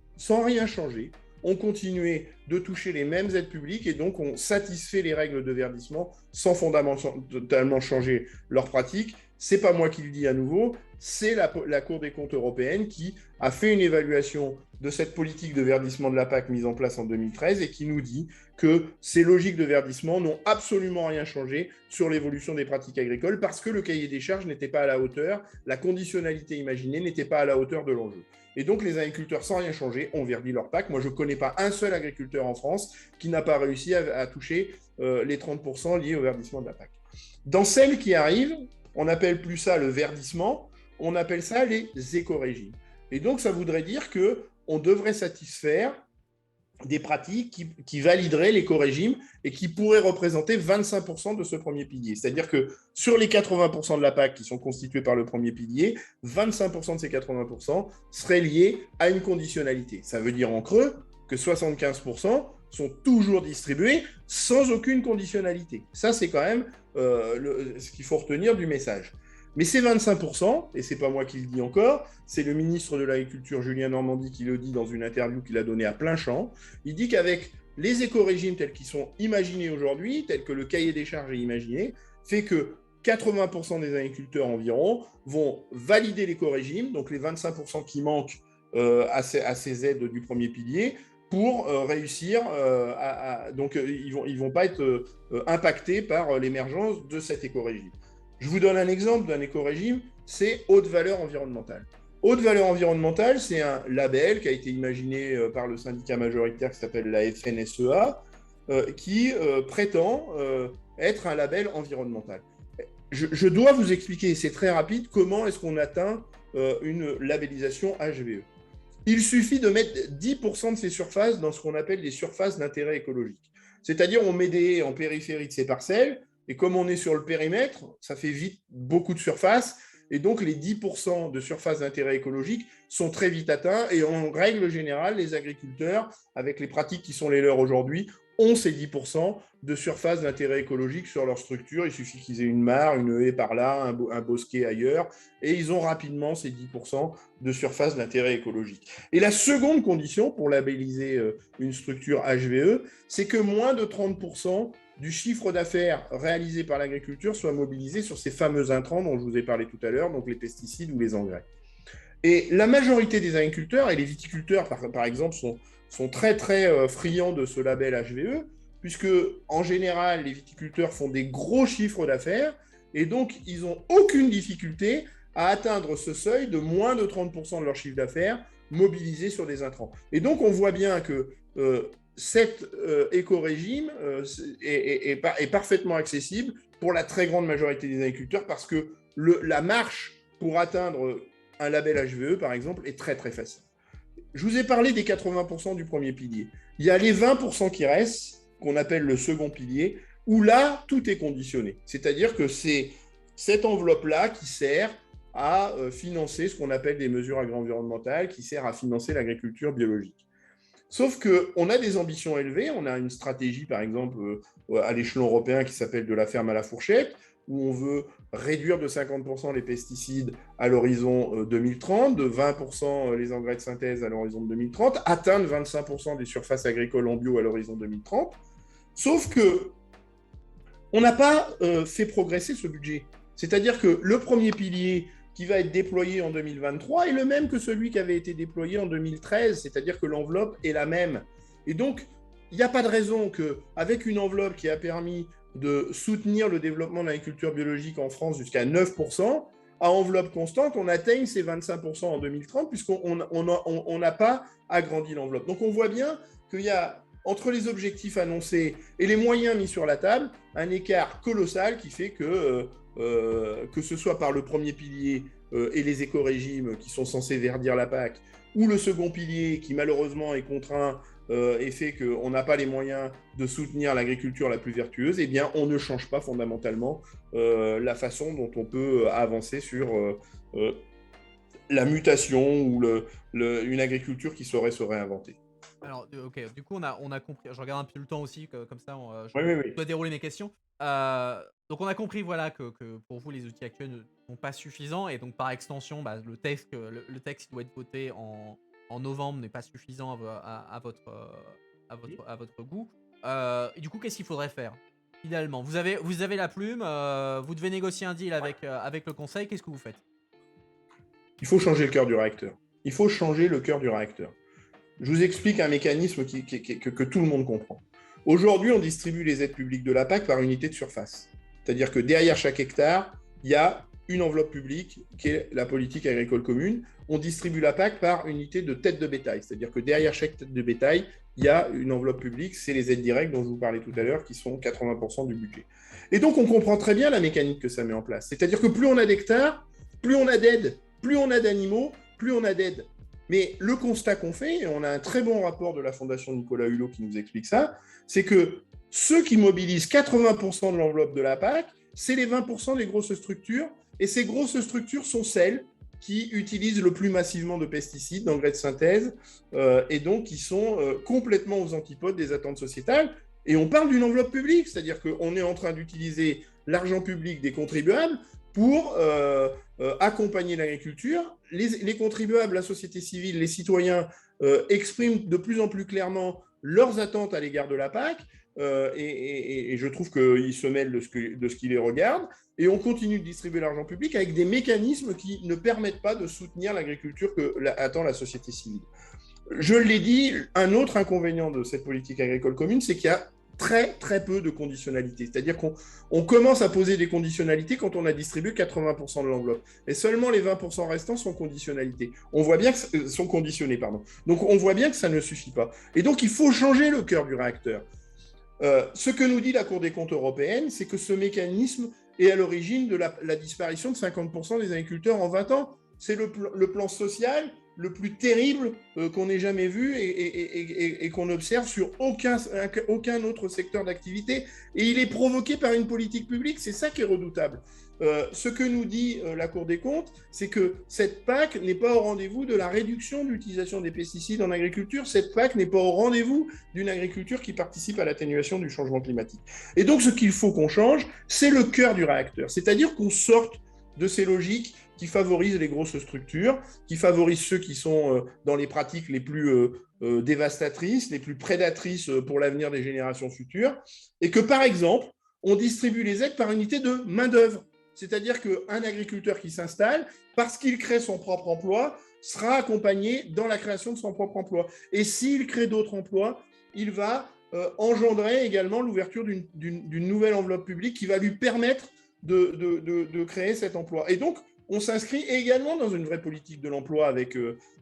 ont continué de toucher les mêmes aides publiques et donc ont satisfait les règles de verdissement sans fondamentalement changer leurs pratiques. C'est pas moi qui le dis à nouveau, c'est la Cour des comptes européenne qui a fait une évaluation de cette politique de verdissement de la PAC mise en place en 2013 et qui nous dit que ces logiques de verdissement n'ont absolument rien changé sur l'évolution des pratiques agricoles parce que le cahier des charges n'était pas à la hauteur, la conditionnalité imaginée n'était pas à la hauteur de l'enjeu. Et donc, les agriculteurs, sans rien changer, ont verdi leur PAC. Moi, je ne connais pas un seul agriculteur en France qui n'a pas réussi à toucher les 30% liés au verdissement de la PAC. Dans celles qui arrivent, on n'appelle plus ça le verdissement, on appelle ça les éco-régimes. Et donc, ça voudrait dire qu'on devrait satisfaire des pratiques qui valideraient l'éco-régime et qui pourraient représenter 25% de ce premier pilier. C'est-à-dire que sur les 80% de la PAC qui sont constitués par le premier pilier, 25% de ces 80% seraient liés à une conditionnalité. Ça veut dire en creux que 75% sont toujours distribués sans aucune conditionnalité. Ça, c'est quand même ce qu'il faut retenir du message. Mais ces 25%, et c'est pas moi qui le dis encore, c'est le ministre de l'Agriculture, Julien Normandie, qui le dit dans une interview qu'il a donnée à plein champ. Il dit qu'avec les éco-régimes tels qu'ils sont imaginés aujourd'hui, tels que le cahier des charges est imaginé, fait que 80% des agriculteurs environ vont valider l'éco-régime, donc les 25% qui manquent à ces aides du premier pilier, pour réussir donc ils vont pas être impactés par l'émergence de cet éco-régime. Je vous donne un exemple d'un éco-régime, c'est haute valeur environnementale. Haute valeur environnementale, c'est un label qui a été imaginé par le syndicat majoritaire qui s'appelle la FNSEA, qui prétend être un label environnemental. Je dois vous expliquer, c'est très rapide, comment est-ce qu'on atteint une labellisation HVE. Il suffit de mettre 10% de ces surfaces dans ce qu'on appelle les surfaces d'intérêt écologique. C'est-à-dire, on met des haies en périphérie de ces parcelles, et comme on est sur le périmètre, ça fait vite beaucoup de surface, et donc les 10% de surface d'intérêt écologique sont très vite atteints, et en règle générale, les agriculteurs, avec les pratiques qui sont les leurs aujourd'hui, ont ces 10% de surface d'intérêt écologique sur leur structure. Il suffit qu'ils aient une mare, une haie par là, un bosquet ailleurs, et ils ont rapidement ces 10% de surface d'intérêt écologique. Et la seconde condition pour labelliser une structure HVE, c'est que moins de 30% du chiffre d'affaires réalisé par l'agriculture soit mobilisé sur ces fameux intrants dont je vous ai parlé tout à l'heure, donc les pesticides ou les engrais. Et la majorité des agriculteurs, et les viticulteurs par exemple, sont très très friands de ce label HVE, puisque en général, les viticulteurs font des gros chiffres d'affaires, et donc ils n'ont aucune difficulté à atteindre ce seuil de moins de 30% de leur chiffre d'affaires mobilisé sur des intrants. Et donc on voit bien que cet éco-régime est parfaitement accessible pour la très grande majorité des agriculteurs, parce que la marche pour atteindre un label HVE, par exemple, est très très facile. Je vous ai parlé des 80% du premier pilier. Il y a les 20% qui restent, qu'on appelle le second pilier, où là, tout est conditionné. C'est-à-dire que c'est cette enveloppe-là qui sert à financer ce qu'on appelle des mesures agro-environnementales, qui sert à financer l'agriculture biologique. Sauf qu'on a des ambitions élevées, on a une stratégie, par exemple, à l'échelon européen qui s'appelle de la ferme à la fourchette, où on veut réduire de 50% les pesticides à l'horizon 2030, de 20% les engrais de synthèse à l'horizon 2030, atteindre 25% des surfaces agricoles en bio à l'horizon 2030. Sauf qu'on n'a pas fait progresser ce budget. C'est-à-dire que le premier pilier qui va être déployé en 2023 est le même que celui qui avait été déployé en 2013, c'est-à-dire que l'enveloppe est la même. Et donc, il n'y a pas de raison qu'avec une enveloppe qui a permis de soutenir le développement de l'agriculture biologique en France jusqu'à 9%, à enveloppe constante, on atteigne ces 25% en 2030, puisqu'on n'a pas agrandi l'enveloppe. Donc on voit bien qu'il y a, entre les objectifs annoncés et les moyens mis sur la table, un écart colossal qui fait que ce soit par le premier pilier et les éco-régimes qui sont censés verdir la PAC, ou le second pilier qui malheureusement est contraint et fait qu'on n'a pas les moyens de soutenir l'agriculture la plus vertueuse, eh bien, on ne change pas fondamentalement la façon dont on peut avancer sur la mutation ou une agriculture qui saurait se réinventer. Alors, ok, du coup, on a compris. Je regarde un peu le temps aussi, comme ça, Oui. je dois dérouler mes questions. Donc, on a compris, voilà, que pour vous, les outils actuels ne sont pas suffisants, et donc, par extension, le texte qui doit être voté en novembre n'est pas suffisant à votre goût. Et du coup, qu'est-ce qu'il faudrait faire finalement? Vous avez la plume, vous devez négocier un deal avec le conseil. Qu'est-ce que vous faites? Il faut changer le cœur du réacteur. Il faut changer le cœur du réacteur. Je vous explique un mécanisme que tout le monde comprend. Aujourd'hui, on distribue les aides publiques de la PAC par unité de surface. C'est-à-dire que derrière chaque hectare, il y a une enveloppe publique qui est la politique agricole commune. On distribue la PAC par unité de tête de bétail. C'est-à-dire que derrière chaque tête de bétail, il y a une enveloppe publique. C'est les aides directes dont je vous parlais tout à l'heure qui sont 80% du budget. Et donc, on comprend très bien la mécanique que ça met en place. C'est-à-dire que plus on a d'hectares, plus on a d'aides, plus on a d'animaux, plus on a d'aides. Mais le constat qu'on fait, et on a un très bon rapport de la Fondation Nicolas Hulot qui nous explique ça, c'est que ceux qui mobilisent 80% de l'enveloppe de la PAC, c'est les 20% des grosses structures, et ces grosses structures sont celles qui utilisent le plus massivement de pesticides, d'engrais de synthèse, et donc qui sont complètement aux antipodes des attentes sociétales. Et on parle d'une enveloppe publique, c'est-à-dire qu'on est en train d'utiliser l'argent public des contribuables pour accompagner l'agriculture. Les contribuables, la société civile, les citoyens expriment de plus en plus clairement leurs attentes à l'égard de la PAC, et je trouve qu'ils se mêlent de ce qui les regarde, et on continue de distribuer l'argent public avec des mécanismes qui ne permettent pas de soutenir l'agriculture que attend la société civile. Je l'ai dit, un autre inconvénient de cette politique agricole commune, c'est qu'il y a très peu de conditionnalités. C'est-à-dire qu'on commence à poser des conditionnalités quand on a distribué 80% de l'enveloppe. Et seulement les 20% restants sont conditionnalités. On voit bien que sont conditionnés, pardon. Donc on voit bien que ça ne suffit pas. Et donc il faut changer le cœur du réacteur. Ce que nous dit la Cour des comptes européenne, c'est que ce mécanisme est à l'origine de la disparition de 50% des agriculteurs en 20 ans. C'est le plan social le plus terrible qu'on ait jamais vu et qu'on observe sur aucun autre secteur d'activité. Et il est provoqué par une politique publique, c'est ça qui est redoutable. Ce que nous dit la Cour des comptes, c'est que cette PAC n'est pas au rendez-vous de la réduction de l'utilisation des pesticides en agriculture. Cette PAC n'est pas au rendez-vous d'une agriculture qui participe à l'atténuation du changement climatique. Et donc, ce qu'il faut qu'on change, c'est le cœur du réacteur. C'est-à-dire qu'on sorte de ces logiques qui favorisent les grosses structures, qui favorisent ceux qui sont dans les pratiques les plus dévastatrices, les plus prédatrices pour l'avenir des générations futures, et que, par exemple, on distribue les aides par unité de main-d'œuvre. C'est-à-dire qu'un agriculteur qui s'installe, parce qu'il crée son propre emploi, sera accompagné dans la création de son propre emploi. Et s'il crée d'autres emplois, il va engendrer également l'ouverture d'une nouvelle enveloppe publique qui va lui permettre de créer cet emploi. Et donc, on s'inscrit également dans une vraie politique de l'emploi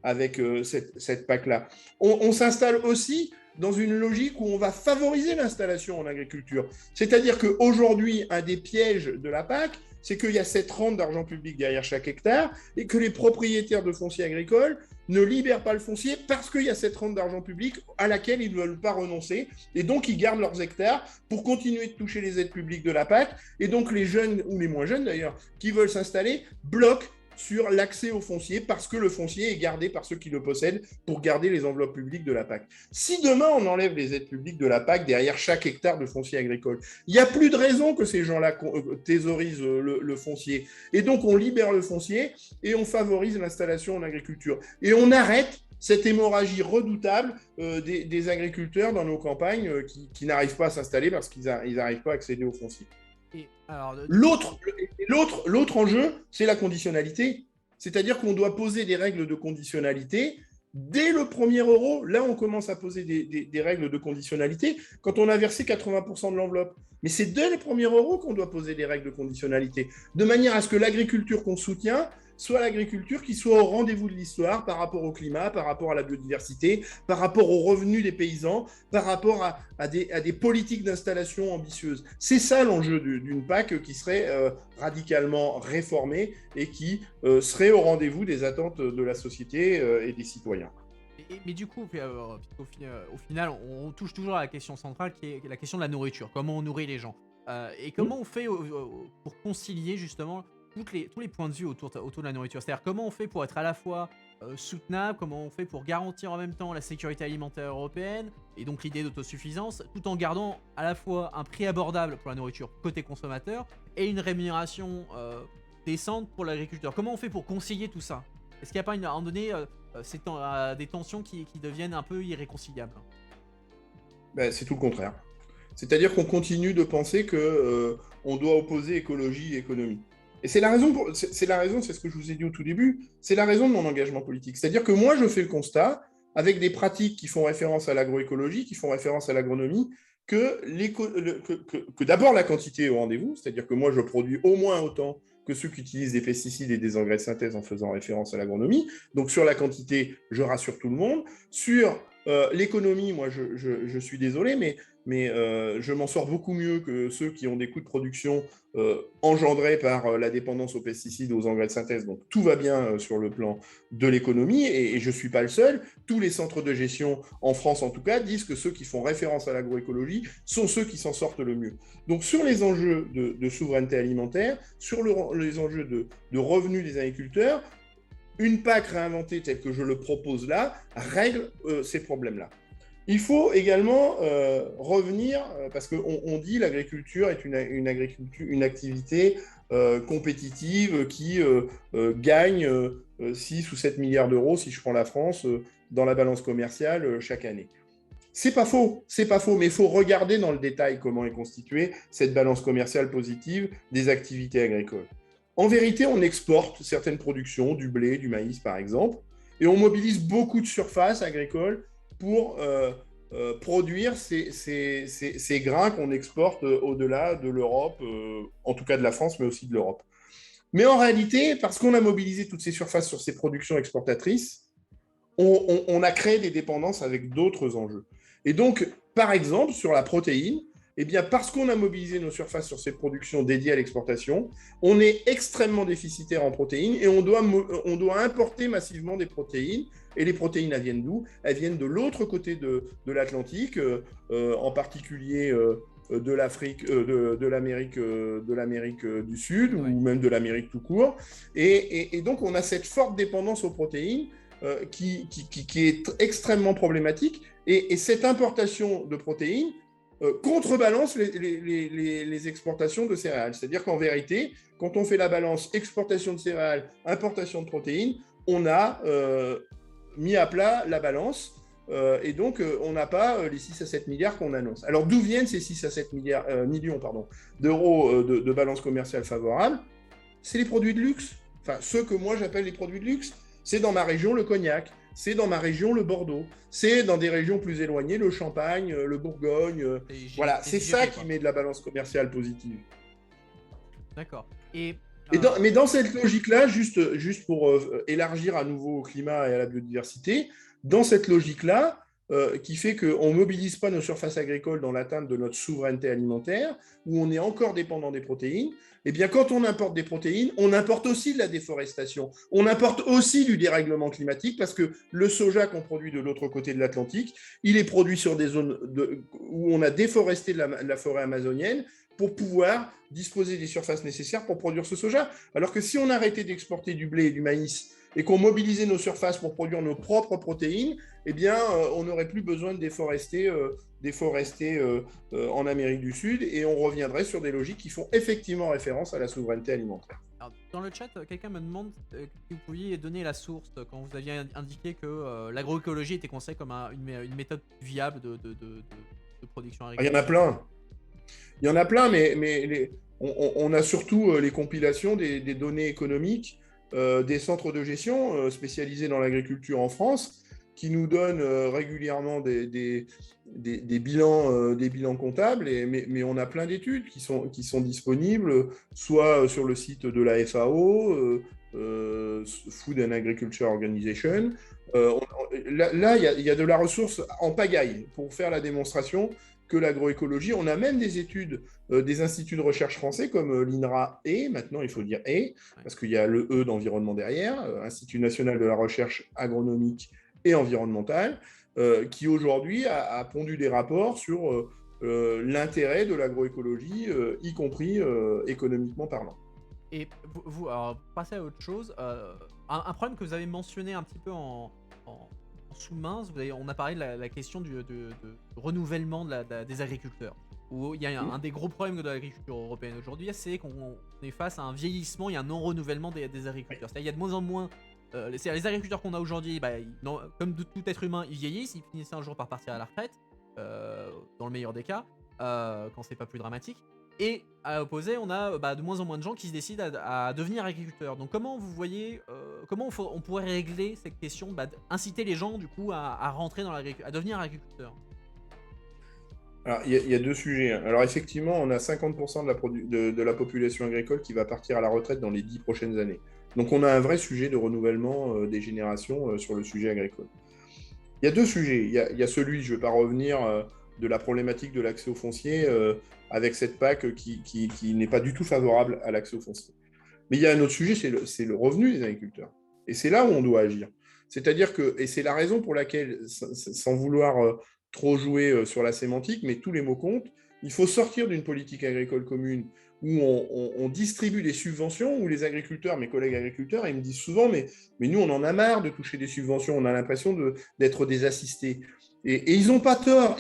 avec cette PAC-là. On s'installe aussi dans une logique où on va favoriser l'installation en agriculture. C'est-à-dire qu'aujourd'hui, un des pièges de la PAC, c'est qu'il y a cette rente d'argent public derrière chaque hectare et que les propriétaires de foncier agricole ne libèrent pas le foncier parce qu'il y a cette rente d'argent public à laquelle ils ne veulent pas renoncer. Et donc, ils gardent leurs hectares pour continuer de toucher les aides publiques de la PAC. Et donc, les jeunes, ou les moins jeunes d'ailleurs, qui veulent s'installer, bloquent sur l'accès au foncier parce que le foncier est gardé par ceux qui le possèdent pour garder les enveloppes publiques de la PAC. Si demain on enlève les aides publiques de la PAC derrière chaque hectare de foncier agricole, il n'y a plus de raison que ces gens-là thésaurisent le foncier. Et donc on libère le foncier et on favorise l'installation en agriculture. Et on arrête cette hémorragie redoutable des agriculteurs dans nos campagnes qui n'arrivent pas à s'installer parce qu'ils n'arrivent pas à accéder au foncier. L'autre enjeu, c'est la conditionnalité. C'est-à-dire qu'on doit poser des règles de conditionnalité dès le premier euro. Là, on commence à poser des règles de conditionnalité quand on a versé 80% de l'enveloppe. Mais c'est dès le premier euro qu'on doit poser des règles de conditionnalité, de manière à ce que l'agriculture qu'on soutient soit l'agriculture qui soit au rendez-vous de l'histoire par rapport au climat, par rapport à la biodiversité, par rapport aux revenus des paysans, par rapport à des politiques d'installation ambitieuses. C'est ça l'enjeu d'une PAC qui serait radicalement réformée et qui serait au rendez-vous des attentes de la société et des citoyens. Mais du coup, au final, on touche toujours à la question centrale qui est la question de la nourriture. Comment on nourrit les gens et comment on fait pour concilier justement tous les points de vue autour de la nourriture. C'est-à-dire comment on fait pour être à la fois soutenable, comment on fait pour garantir en même temps la sécurité alimentaire européenne et donc l'idée d'autosuffisance, tout en gardant à la fois un prix abordable pour la nourriture côté consommateur et une rémunération décente pour l'agriculteur. Comment on fait pour concilier tout ça? Est-ce qu'il n'y a pas à un moment donné des tensions qui deviennent un peu irréconciliables? C'est tout le contraire. C'est-à-dire qu'on continue de penser qu'on doit opposer écologie et économie. Et c'est la raison, c'est ce que je vous ai dit au tout début, c'est la raison de mon engagement politique. C'est-à-dire que moi, je fais le constat, avec des pratiques qui font référence à l'agroécologie, qui font référence à l'agronomie, que d'abord la quantité est au rendez-vous, c'est-à-dire que moi, je produis au moins autant que ceux qui utilisent des pesticides et des engrais de synthèse en faisant référence à l'agronomie. Donc sur la quantité, je rassure tout le monde. Sur l'économie, moi, je suis désolé, mais je m'en sors beaucoup mieux que ceux qui ont des coûts de production engendrés par la dépendance aux pesticides et aux engrais de synthèse. Donc tout va bien sur le plan de l'économie et je ne suis pas le seul. Tous les centres de gestion, en France en tout cas, disent que ceux qui font référence à l'agroécologie sont ceux qui s'en sortent le mieux. Donc sur les enjeux de souveraineté alimentaire, sur les enjeux de revenus des agriculteurs, une PAC réinventée telle que je le propose là règle ces problèmes-là. Il faut également revenir, parce qu'on dit l'agriculture est une activité compétitive qui gagne 6 ou 7 milliards d'euros, si je prends la France, dans la balance commerciale chaque année. C'est pas faux, mais il faut regarder dans le détail comment est constituée cette balance commerciale positive des activités agricoles. En vérité, on exporte certaines productions, du blé, du maïs par exemple, et on mobilise beaucoup de surfaces agricoles pour produire ces grains qu'on exporte au-delà de l'Europe, en tout cas de la France, mais aussi de l'Europe. Mais en réalité, parce qu'on a mobilisé toutes ces surfaces sur ces productions exportatrices, on a créé des dépendances avec d'autres enjeux. Et donc, par exemple, sur la protéine, eh bien, parce qu'on a mobilisé nos surfaces sur ces productions dédiées à l'exportation, on est extrêmement déficitaire en protéines et on doit importer massivement des protéines. Et les protéines, elles viennent d'où? Elles viennent de l'autre côté de l'Atlantique, en particulier de l'Afrique, de l'Amérique du Sud, ou même de l'Amérique tout court. Et donc, on a cette forte dépendance aux protéines qui est extrêmement problématique. Et cette importation de protéines contrebalance les exportations de céréales. C'est-à-dire qu'en vérité, quand on fait la balance exportation de céréales, importation de protéines, on a mis à plat la balance. Et donc, on n'a pas les 6 à 7 milliards qu'on annonce. Alors, d'où viennent ces 6 à 7 millions d'euros de balance commerciale favorable? C'est les produits de luxe. Enfin, ceux que moi, j'appelle les produits de luxe. C'est dans ma région le cognac, c'est dans ma région le Bordeaux, c'est dans des régions plus éloignées le Champagne, le Bourgogne. Voilà, c'est ça qui met de la balance commerciale positive. D'accord. Mais dans cette logique-là, juste pour élargir à nouveau au climat et à la biodiversité, dans cette logique-là, qui fait qu'on ne mobilise pas nos surfaces agricoles dans l'atteinte de notre souveraineté alimentaire, où on est encore dépendant des protéines, eh bien, quand on importe des protéines, on importe aussi de la déforestation. On importe aussi du dérèglement climatique, parce que le soja qu'on produit de l'autre côté de l'Atlantique, il est produit sur des zones où on a déforesté de la forêt amazonienne pour pouvoir disposer des surfaces nécessaires pour produire ce soja. Alors que si on arrêtait d'exporter du blé et du maïs et qu'on mobilisait nos surfaces pour produire nos propres protéines, eh bien, on n'aurait plus besoin de déforester en Amérique du Sud, et on reviendrait sur des logiques qui font effectivement référence à la souveraineté alimentaire. Alors, dans le chat, quelqu'un me demande si vous pouviez donner la source quand vous aviez indiqué que l'agroécologie était considérée comme une méthode viable de production agricole. Il y en a plein. Il y en a plein, mais on a surtout les compilations des données économiques des centres de gestion spécialisés dans l'agriculture en France, qui nous donnent régulièrement des bilans comptables, mais on a plein d'études qui sont disponibles, soit sur le site de la FAO, Food and Agriculture Organization. Là, il y a de la ressource en pagaille pour faire la démonstration que l'agroécologie, on a même des études des instituts de recherche français comme l'INRA maintenant il faut dire parce qu'il y a le E d'environnement derrière, Institut national de la recherche agronomique et environnementale, qui aujourd'hui a pondu des rapports sur l'intérêt de l'agroécologie, y compris économiquement parlant. Et vous alors, passez à autre chose, un problème que vous avez mentionné un petit peu en sous-main, on a parlé de la question du renouvellement des agriculteurs. Où il y a un des gros problèmes de l'agriculture européenne aujourd'hui, c'est qu'on est face à un vieillissement et un non-renouvellement des agriculteurs. C'est-à-dire qu'il y a de moins en moins... les agriculteurs qu'on a aujourd'hui, comme de tout être humain, ils vieillissent, ils finissent un jour par partir à la retraite, dans le meilleur des cas, quand c'est pas plus dramatique. Et à l'opposé, on a de moins en moins de gens qui se décident à devenir agriculteurs. Donc comment vous voyez, comment on pourrait régler cette question, inciter les gens du coup à rentrer dans à devenir agriculteurs? Alors, il y a deux sujets. Alors effectivement, on a 50% de la population agricole qui va partir à la retraite dans les 10 prochaines années. Donc on a un vrai sujet de renouvellement des générations sur le sujet agricole. Il y a deux sujets. Il y a celui, je ne vais pas revenir, de la problématique de l'accès au foncier avec cette PAC qui n'est pas du tout favorable à l'accès au foncier. Mais il y a un autre sujet, c'est le revenu des agriculteurs. Et c'est là où on doit agir. C'est-à-dire que, et c'est la raison pour laquelle, sans vouloir trop jouer sur la sémantique, mais tous les mots comptent, il faut sortir d'une politique agricole commune où on distribue des subventions, où les agriculteurs, mes collègues agriculteurs, ils me disent souvent, mais nous, on en a marre de toucher des subventions, on a l'impression d'être des assistés. Et ils n'ont pas tort,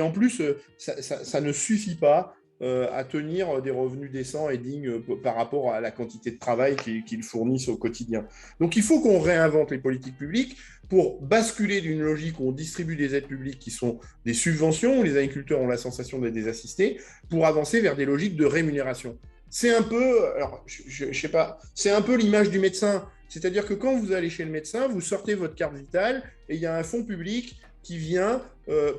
en plus, ça ne suffit pas à tenir des revenus décents et dignes par rapport à la quantité de travail qu'ils fournissent au quotidien. Donc il faut qu'on réinvente les politiques publiques pour basculer d'une logique où on distribue des aides publiques qui sont des subventions, où les agriculteurs ont la sensation d'être des assistés, pour avancer vers des logiques de rémunération. C'est un peu, alors je sais pas, c'est un peu l'image du médecin. C'est-à-dire que quand vous allez chez le médecin, vous sortez votre carte vitale et il y a un fonds public qui vient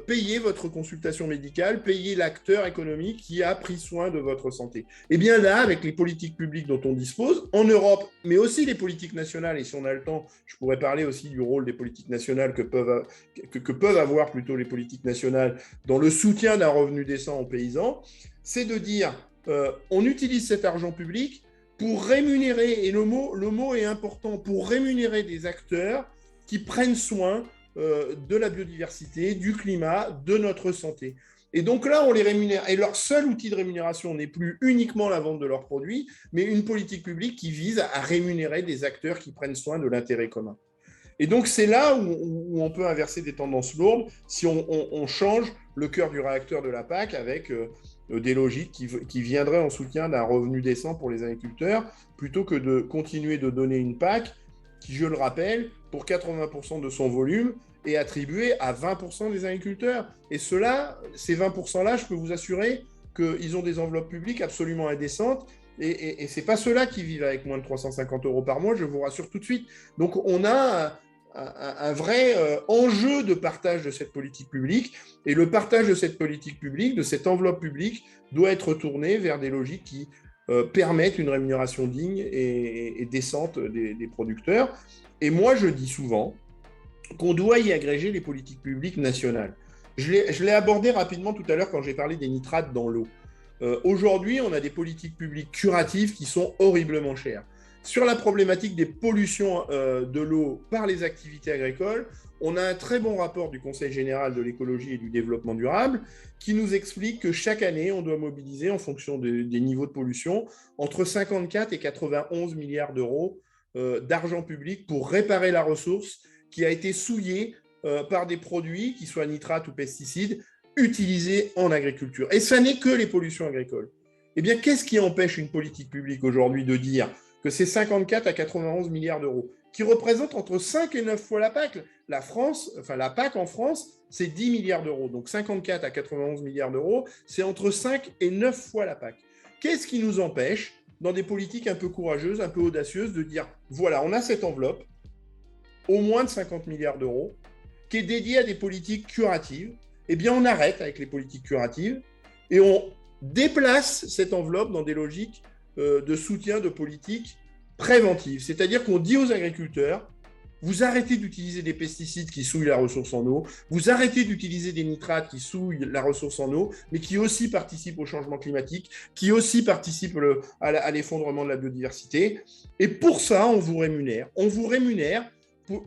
payer votre consultation médicale, payer l'acteur économique qui a pris soin de votre santé. Et bien là, avec les politiques publiques dont on dispose, en Europe, mais aussi les politiques nationales, et si on a le temps, je pourrais parler aussi du rôle des politiques nationales que peuvent avoir plutôt les politiques nationales dans le soutien d'un revenu décent aux paysans, c'est de dire, on utilise cet argent public pour rémunérer, et le mot est important, pour rémunérer des acteurs qui prennent soin de la biodiversité, du climat, de notre santé. Et donc là, on les rémunère. Et leur seul outil de rémunération n'est plus uniquement la vente de leurs produits, mais une politique publique qui vise à rémunérer des acteurs qui prennent soin de l'intérêt commun. Et donc, c'est là où on peut inverser des tendances lourdes si on change le cœur du réacteur de la PAC avec des logiques qui viendraient en soutien d'un revenu décent pour les agriculteurs, plutôt que de continuer de donner une PAC qui, je le rappelle, pour 80% de son volume, est attribuée à 20% des agriculteurs. Et ceux-là, ces 20%-là, je peux vous assurer qu'ils ont des enveloppes publiques absolument indécentes. Et ce n'est pas ceux-là qui vivent avec moins de 350 € par mois, je vous rassure tout de suite. Donc, on a un vrai enjeu de partage de cette politique publique. Et le partage de cette politique publique, de cette enveloppe publique, doit être tourné vers des logiques qui permettent une rémunération digne et décente des producteurs. Et moi, je dis souvent qu'on doit y agréger les politiques publiques nationales. Je l'ai abordé rapidement tout à l'heure quand j'ai parlé des nitrates dans l'eau. Aujourd'hui, on a des politiques publiques curatives qui sont horriblement chères. Sur la problématique des pollutions de l'eau par les activités agricoles, on a un très bon rapport du Conseil général de l'écologie et du développement durable qui nous explique que chaque année, on doit mobiliser, en fonction des niveaux de pollution, entre 54 et 91 milliards d'euros d'argent public pour réparer la ressource qui a été souillée par des produits, qu'ils soient nitrates ou pesticides, utilisés en agriculture. Et ça n'est que les pollutions agricoles. Eh bien, qu'est-ce qui empêche une politique publique aujourd'hui de dire que c'est 54 à 91 milliards d'euros, qui représentent entre 5 et 9 fois la PAC. La PAC en France, c'est 10 milliards d'euros. Donc 54 à 91 milliards d'euros, c'est entre 5 et 9 fois la PAC. Qu'est-ce qui nous empêche, dans des politiques un peu courageuses, un peu audacieuses, de dire, voilà, on a cette enveloppe, au moins de 50 milliards d'euros, qui est dédiée à des politiques curatives. Eh bien, on arrête avec les politiques curatives et on déplace cette enveloppe dans des logiques de soutien de politiques préventives. C'est-à-dire qu'on dit aux agriculteurs, vous arrêtez d'utiliser des pesticides qui souillent la ressource en eau, vous arrêtez d'utiliser des nitrates qui souillent la ressource en eau, mais qui aussi participent au changement climatique, qui aussi participent à l'effondrement de la biodiversité. Et pour ça, on vous rémunère. On vous rémunère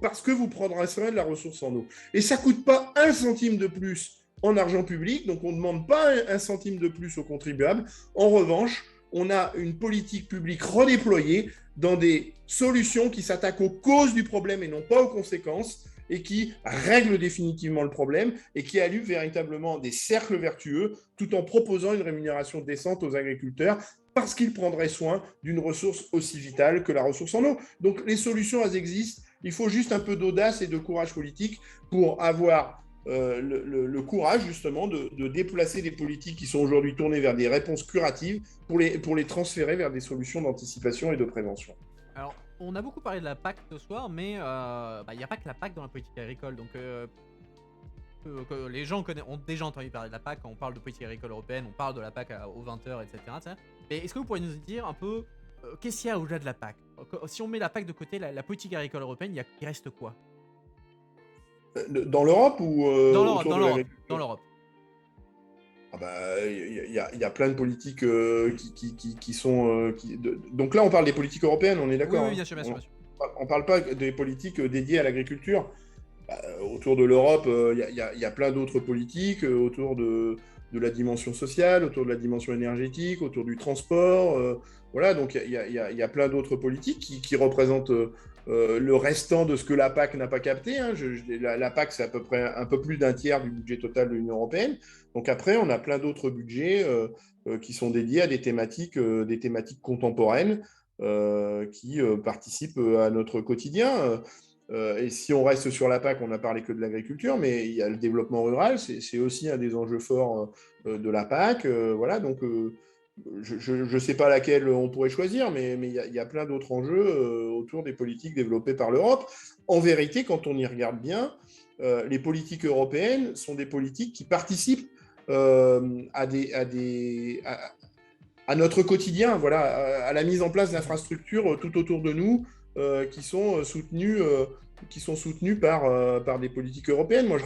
parce que vous prendrez soin de la ressource en eau. Et ça ne coûte pas un centime de plus en argent public, donc on ne demande pas un centime de plus aux contribuables. En revanche, on a une politique publique redéployée dans des solutions qui s'attaquent aux causes du problème et non pas aux conséquences, et qui règlent définitivement le problème et qui allument véritablement des cercles vertueux tout en proposant une rémunération décente aux agriculteurs parce qu'ils prendraient soin d'une ressource aussi vitale que la ressource en eau. Donc les solutions, elles existent. Il faut juste un peu d'audace et de courage politique pour avoir le courage justement de déplacer des politiques qui sont aujourd'hui tournées vers des réponses curatives pour les transférer vers des solutions d'anticipation et de prévention. Alors, on a beaucoup parlé de la PAC ce soir, mais il n'y a pas que la PAC dans la politique agricole. Donc, les gens ont déjà entendu parler de la PAC. Quand on parle de politique agricole européenne, on parle de la PAC aux 20h, etc. Mais est-ce que vous pourriez nous dire un peu qu'est-ce qu'il y a au-delà de la PAC? Si on met la PAC de côté, la politique agricole européenne, il reste quoi? Dans l'Europe ou dans l'Europe. Ah bah, y a plein de politiques qui sont... Donc là, on parle des politiques européennes, on est d'accord? Oui, bien sûr. On ne parle pas des politiques dédiées à l'agriculture. Autour de l'Europe, y a plein d'autres politiques, autour de la dimension sociale, autour de la dimension énergétique, autour du transport. Voilà, donc il y a plein d'autres politiques qui représentent le restant de ce que la PAC n'a pas capté. Hein. La PAC, c'est à peu près un peu plus d'un tiers du budget total de l'Union européenne. Donc après, on a plein d'autres budgets qui sont dédiés à des thématiques contemporaines qui participent à notre quotidien. Et si on reste sur la PAC, on n'a parlé que de l'agriculture, mais il y a le développement rural, c'est aussi un des enjeux forts de la PAC. Voilà, donc je ne sais pas laquelle on pourrait choisir, mais il y a plein d'autres enjeux autour des politiques développées par l'Europe. En vérité, quand on y regarde bien, les politiques européennes sont des politiques qui participent à notre quotidien, voilà, à la mise en place d'infrastructures tout autour de nous qui sont soutenues par des politiques européennes. Moi,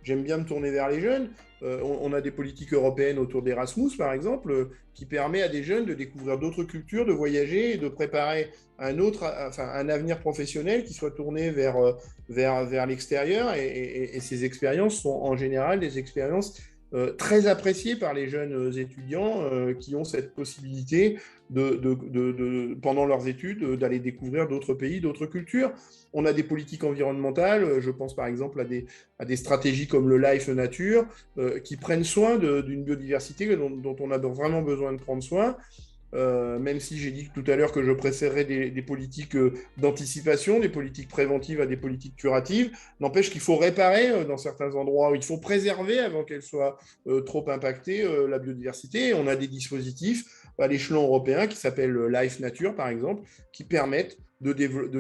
j'aime bien me tourner vers les jeunes. On a des politiques européennes autour d'Erasmus, par exemple, qui permet à des jeunes de découvrir d'autres cultures, de voyager et de préparer un avenir professionnel qui soit tourné vers l'extérieur. Et ces expériences sont en général des expériences très appréciées par les jeunes étudiants qui ont cette possibilité pendant leurs études d'aller découvrir d'autres pays, d'autres cultures. On a des politiques environnementales, je pense par exemple à des stratégies comme le Life Nature, qui prennent soin d'une biodiversité dont on a vraiment besoin de prendre soin. Même si j'ai dit tout à l'heure que je préférerais des politiques d'anticipation, des politiques préventives à des politiques curatives, n'empêche qu'il faut réparer dans certains endroits, où il faut préserver avant qu'elle soit trop impactée, la biodiversité. Et on a des dispositifs à l'échelon européen qui s'appellent Life Nature, par exemple, qui permettent de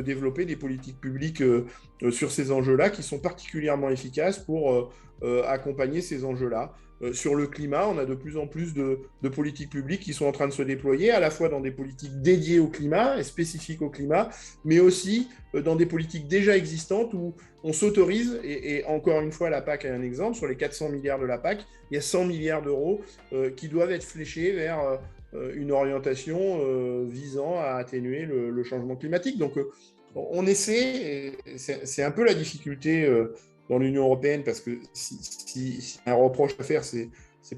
développer des politiques publiques sur ces enjeux-là, qui sont particulièrement efficaces pour accompagner ces enjeux-là. Sur le climat, on a de plus en plus de politiques publiques qui sont en train de se déployer, à la fois dans des politiques dédiées au climat et spécifiques au climat, mais aussi dans des politiques déjà existantes où on s'autorise, et encore une fois, la PAC est un exemple, sur les 400 milliards de la PAC, il y a 100 milliards d'euros qui doivent être fléchés vers une orientation visant à atténuer le changement climatique. Donc, on essaie, c'est un peu la difficulté dans l'Union européenne, parce que si un reproche à faire, c'est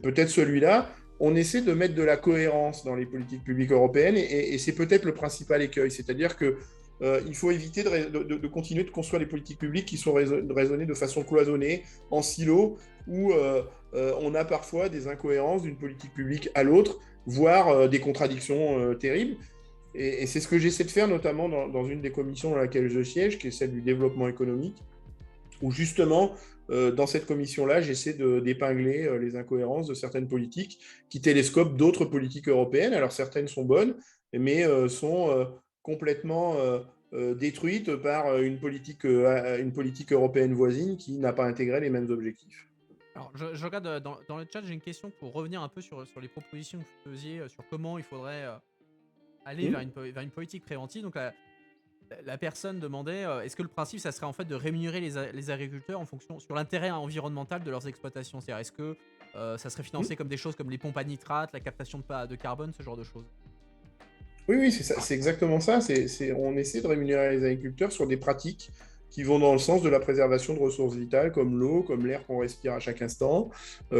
peut-être celui-là. On essaie de mettre de la cohérence dans les politiques publiques européennes, et c'est peut-être le principal écueil. C'est-à-dire qu'il faut éviter de continuer de construire des politiques publiques qui sont raisonnées de façon cloisonnée, en silo, où on a parfois des incohérences d'une politique publique à l'autre, voire des contradictions terribles. Et c'est ce que j'essaie de faire, notamment dans une des commissions dans laquelle je siège, qui est celle du développement économique, où justement, dans cette commission-là, j'essaie d'épingler les incohérences de certaines politiques qui télescopent d'autres politiques européennes. Alors certaines sont bonnes, mais sont complètement détruites par une politique européenne voisine qui n'a pas intégré les mêmes objectifs. Alors, je regarde dans le chat, j'ai une question pour revenir un peu sur les propositions que vous faisiez sur comment il faudrait aller vers une politique préventive. Donc, la personne demandait est-ce que le principe, ça serait en fait de rémunérer les agriculteurs en fonction sur l'intérêt environnemental de leurs exploitations. C'est-à-dire, est-ce que ça serait financé comme des choses comme les pompes à nitrate, la captation de carbone, ce genre de choses? Oui, c'est ça, c'est exactement ça. On essaie de rémunérer les agriculteurs sur des pratiques qui vont dans le sens de la préservation de ressources vitales comme l'eau, comme l'air qu'on respire à chaque instant,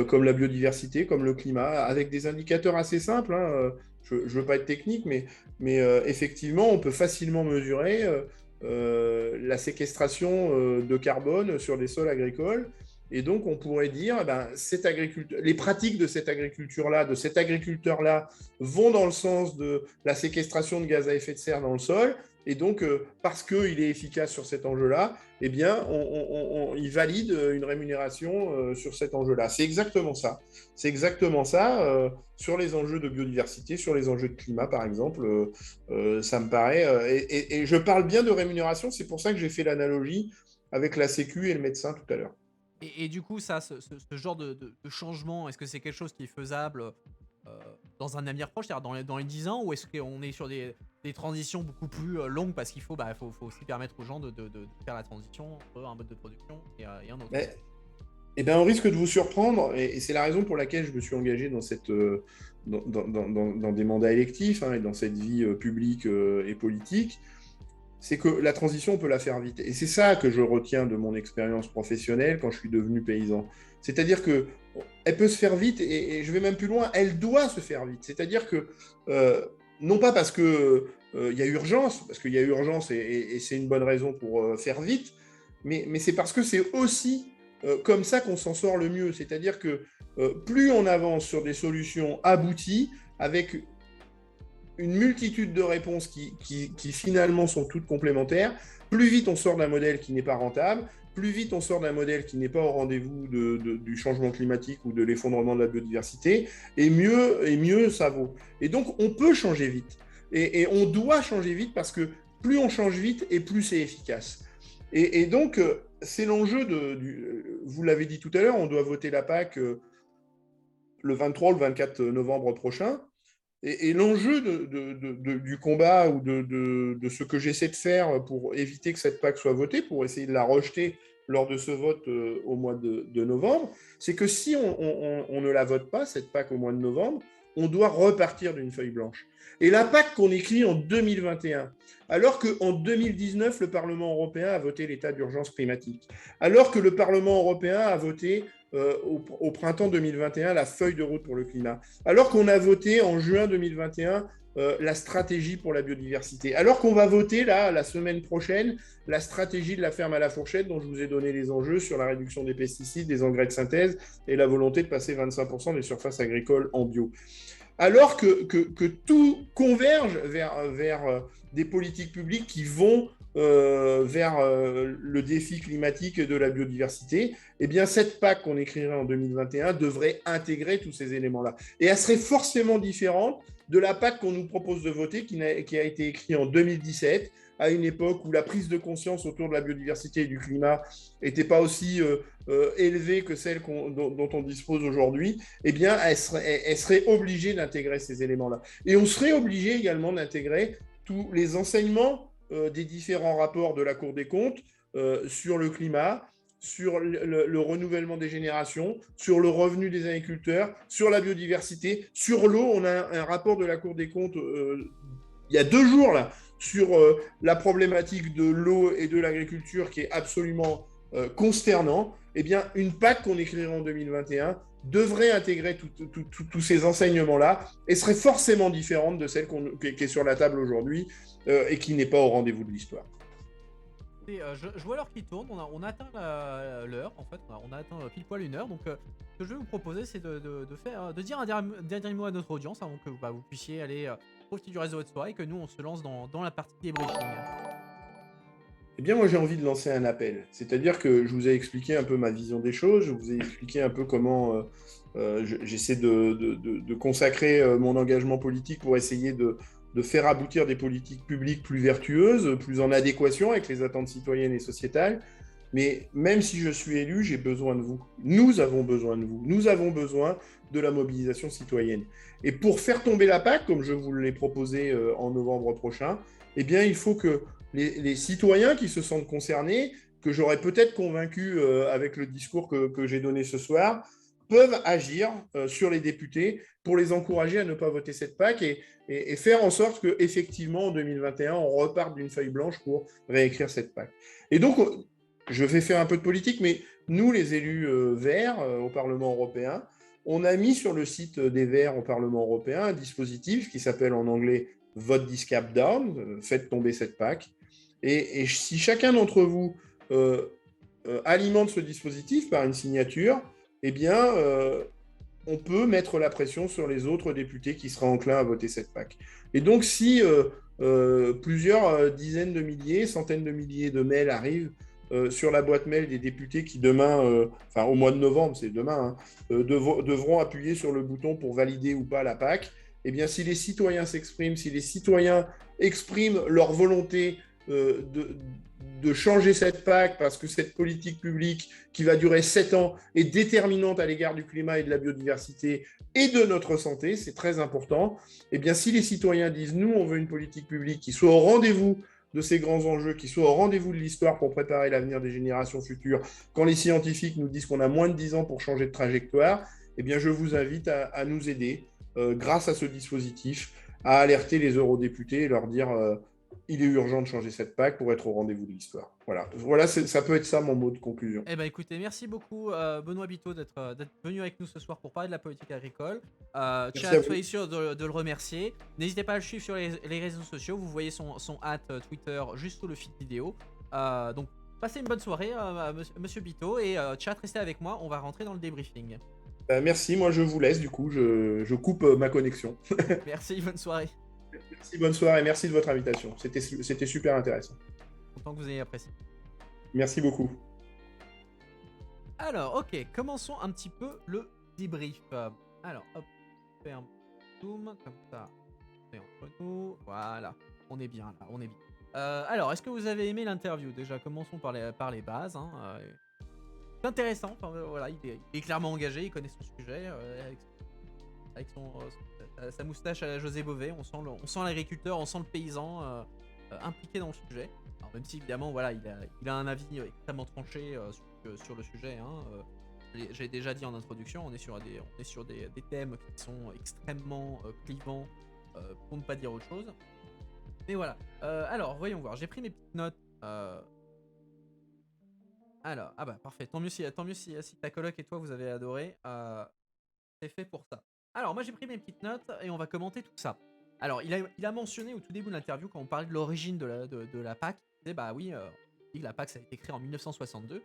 comme la biodiversité, comme le climat, avec des indicateurs assez simples. Hein. Je ne veux pas être technique, mais effectivement, on peut facilement mesurer la séquestration de carbone sur des sols agricoles. Et donc, on pourrait dire, les pratiques de cette agriculture-là, de cet agriculteur-là, vont dans le sens de la séquestration de gaz à effet de serre dans le sol. Et donc, parce qu'il est efficace sur cet enjeu-là, eh bien, il valide une rémunération sur cet enjeu-là. C'est exactement ça. C'est exactement ça. Sur les enjeux de biodiversité, sur les enjeux de climat, par exemple, ça me paraît... et je parle bien de rémunération, c'est pour ça que j'ai fait l'analogie avec la Sécu et le médecin tout à l'heure. Et du coup, ça, ce genre de changement, est-ce que c'est quelque chose qui est faisable dans un avenir proche, c'est-à-dire dans les 10 ans, ou est-ce qu'on est sur des transitions beaucoup plus longues parce qu'il faut aussi permettre aux gens de faire la transition entre un mode de production et un autre? On risque de vous surprendre, et c'est la raison pour laquelle je me suis engagé dans des mandats électifs et dans cette vie publique et politique. C'est que la transition, on peut la faire vite. Et c'est ça que je retiens de mon expérience professionnelle quand je suis devenu paysan. C'est-à-dire qu'elle peut se faire vite, et je vais même plus loin, elle doit se faire vite. C'est-à-dire que, non pas parce que il y a urgence, parce qu'il y a urgence et c'est une bonne raison pour faire vite, mais c'est parce que c'est aussi comme ça qu'on s'en sort le mieux. C'est-à-dire que plus on avance sur des solutions abouties, avec une multitude de réponses qui finalement sont toutes complémentaires, plus vite on sort d'un modèle qui n'est pas rentable, plus vite on sort d'un modèle qui n'est pas au rendez-vous du changement climatique ou de l'effondrement de la biodiversité, et mieux ça vaut. Et donc on peut changer vite. Et on doit changer vite parce que plus on change vite et plus c'est efficace. Et donc, c'est l'enjeu vous l'avez dit tout à l'heure, on doit voter la PAC le 23 ou le 24 novembre prochain. Et l'enjeu du combat ou de ce que j'essaie de faire pour éviter que cette PAC soit votée, pour essayer de la rejeter lors de ce vote au mois de novembre, c'est que si on ne la vote pas, cette PAC au mois de novembre, on doit repartir d'une feuille blanche. Et la PAC qu'on écrit en 2021, alors qu'en 2019, le Parlement européen a voté l'état d'urgence climatique, alors que le Parlement européen a voté au printemps 2021 la feuille de route pour le climat, alors qu'on a voté en juin 2021 la stratégie pour la biodiversité, alors qu'on va voter là, la semaine prochaine, la stratégie de la ferme à la fourchette dont je vous ai donné les enjeux sur la réduction des pesticides, des engrais de synthèse et la volonté de passer 25% des surfaces agricoles en bio. Alors que tout converge vers des politiques publiques qui vont vers le défi climatique et de la biodiversité, eh bien cette PAC qu'on écrirait en 2021 devrait intégrer tous ces éléments-là. Et elle serait forcément différente de la PAC qu'on nous propose de voter, qui a été écrite en 2017, à une époque où la prise de conscience autour de la biodiversité et du climat n'était pas aussi élevée que celle dont on dispose aujourd'hui. Eh bien, elle serait obligée d'intégrer ces éléments-là. Et on serait obligé également d'intégrer tous les enseignements des différents rapports de la Cour des comptes sur le climat, sur le renouvellement des générations, sur le revenu des agriculteurs, sur la biodiversité, sur l'eau. On a un rapport de la Cour des comptes il y a 2 jours là, sur la problématique de l'eau et de l'agriculture qui est absolument consternant. Eh bien, une PAC qu'on écrirait en 2021 devrait intégrer tous ces enseignements-là et serait forcément différente de celle qui est sur la table aujourd'hui et qui n'est pas au rendez-vous de l'histoire. Je vois l'heure qui tourne, on a atteint l'heure, en fait, on a atteint pile poil 1 heure, donc ce que je vais vous proposer c'est de dire un dernier mot à notre audience avant que vous puissiez aller profiter du reste de votre soirée et que nous on se lance dans la partie débriefing. Eh bien moi j'ai envie de lancer un appel, c'est-à-dire que je vous ai expliqué un peu ma vision des choses, je vous ai expliqué un peu comment j'essaie de consacrer mon engagement politique pour essayer de faire aboutir des politiques publiques plus vertueuses, plus en adéquation avec les attentes citoyennes et sociétales. Mais même si je suis élu, j'ai besoin de vous. Nous avons besoin de vous. Nous avons besoin de la mobilisation citoyenne. Et pour faire tomber la PAC, comme je vous l'ai proposé en novembre prochain, eh bien, il faut que les citoyens qui se sentent concernés, que j'aurais peut-être convaincu avec le discours que j'ai donné ce soir, peuvent agir sur les députés pour les encourager à ne pas voter cette PAC et faire en sorte qu'effectivement, en 2021, on reparte d'une feuille blanche pour réécrire cette PAC. Et donc, je vais faire un peu de politique, mais nous, les élus verts au Parlement européen, on a mis sur le site des Verts au Parlement européen un dispositif qui s'appelle en anglais « Vote this cap down », faites tomber cette PAC. Et si chacun d'entre vous alimente ce dispositif par une signature, eh bien, on peut mettre la pression sur les autres députés qui seraient enclins à voter cette PAC. Et donc, si plusieurs dizaines de milliers, centaines de milliers de mails arrivent sur la boîte mail des députés qui demain, enfin au mois de novembre, c'est demain, devront appuyer sur le bouton pour valider ou pas la PAC, eh bien, si les citoyens s'expriment, si les citoyens expriment leur volonté de changer cette PAC parce que cette politique publique qui va durer 7 ans est déterminante à l'égard du climat et de la biodiversité et de notre santé, c'est très important. Eh bien, si les citoyens disent « nous, on veut une politique publique qui soit au rendez-vous de ces grands enjeux, qui soit au rendez-vous de l'histoire pour préparer l'avenir des générations futures, quand les scientifiques nous disent qu'on a moins de 10 ans pour changer de trajectoire, eh bien, je vous invite à nous aider, grâce à ce dispositif, à alerter les eurodéputés et leur dire il est urgent de changer cette PAC pour être au rendez-vous de l'histoire. Voilà, ça peut être ça mon mot de conclusion. Eh ben écoutez, merci beaucoup Benoît Biteau d'être venu avec nous ce soir pour parler de la politique agricole. Merci à Chat, vous. soyez sûr de le remercier. N'hésitez pas à le suivre sur les réseaux sociaux. Vous voyez son hâte Twitter juste sous le feed vidéo. Donc passez une bonne soirée, monsieur Biteau. Et chat, restez avec moi. On va rentrer dans le débriefing. Merci, moi je vous laisse du coup, je coupe ma connexion. Merci, bonne soirée. Merci, bonne soirée, merci de votre invitation. C'était super intéressant. Content que vous ayez apprécié. Merci beaucoup. Alors, ok, commençons un petit peu le débrief. Alors, hop, on fait un zoom, comme ça, on est entre nous, voilà, on est bien là, on est bien. Alors, est-ce que vous avez aimé l'interview? Déjà, commençons par les bases. Hein, c'est intéressant, enfin, voilà, il est clairement engagé, il connaît son sujet, avec sa moustache à la José Bové, on sent l'agriculteur, on sent le paysan impliqué dans le sujet. Alors, même si évidemment, voilà, il a un avis extrêmement tranché sur le sujet. Hein, j'ai déjà dit en introduction, on est sur des thèmes qui sont extrêmement clivants, pour ne pas dire autre chose. Mais voilà. Alors, voyons voir. J'ai pris mes petites notes. Alors, ah bah parfait. Tant mieux si ta coloc et toi vous avez adoré. C'est fait pour ça. Alors, moi j'ai pris mes petites notes et on va commenter tout ça. Alors, il a mentionné au tout début de l'interview, quand on parlait de l'origine de la PAC, il disait bah oui, il dit que la PAC ça a été créé en 1962,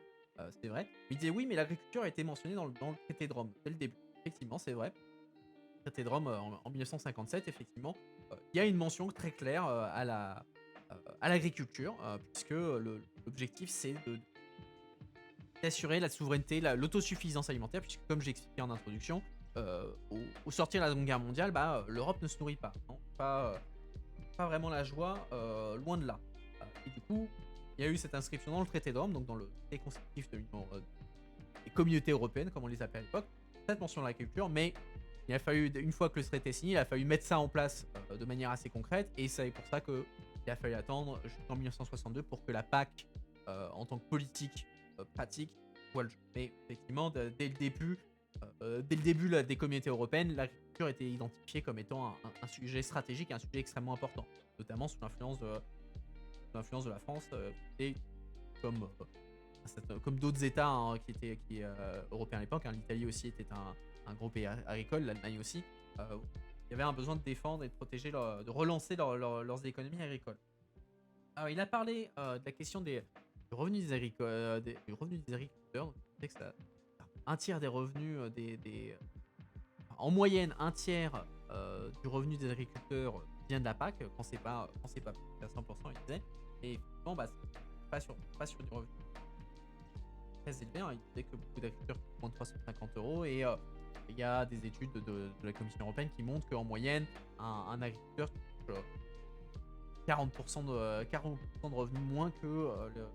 c'est vrai. Il disait oui, mais l'agriculture a été mentionnée dans le traité de Rome dès le début. Effectivement, c'est vrai. Le traité de Rome en 1957, effectivement, il y a une mention très claire à l'agriculture, puisque l'objectif c'est d'assurer la souveraineté, l'autosuffisance alimentaire, puisque comme j'ai expliqué en introduction, au sortir de la Seconde Guerre mondiale, l'Europe ne se nourrit pas. Non, pas vraiment la joie, loin de là. Et du coup, il y a eu cette inscription dans le traité de Rome, donc dans le traité constitutif de l'Union des communautés européennes, comme on les appelait à l'époque, cette mention de l'agriculture, mais il a fallu, une fois que le traité est signé, il a fallu mettre ça en place de manière assez concrète, et c'est pour ça qu'il a fallu attendre jusqu'en 1962 pour que la PAC, en tant que politique pratique, voit le jeu. Mais effectivement, dès le début des communautés européennes, l'agriculture était identifiée comme étant un sujet stratégique, un sujet extrêmement important, notamment sous l'influence de la France, et comme, comme d'autres États hein, qui européens à l'époque. Hein, l'Italie aussi était un gros pays agricole, l'Allemagne aussi. Il y avait un besoin de défendre et de protéger, de relancer leurs économies agricoles. Alors, il a parlé de la question du revenu des agriculteurs. Donc, il disait que un tiers des revenus en moyenne, un tiers du revenu des agriculteurs vient de la PAC, quand c'est pas plus à 100%, il disait. Et effectivement, c'est pas sur du revenu très élevé. Hein. Il disait que beaucoup d'agriculteurs coûtent moins de 350 euros. Et il y a des études de la Commission européenne qui montrent qu'en moyenne, un agriculteur touche 40% de revenus moins que le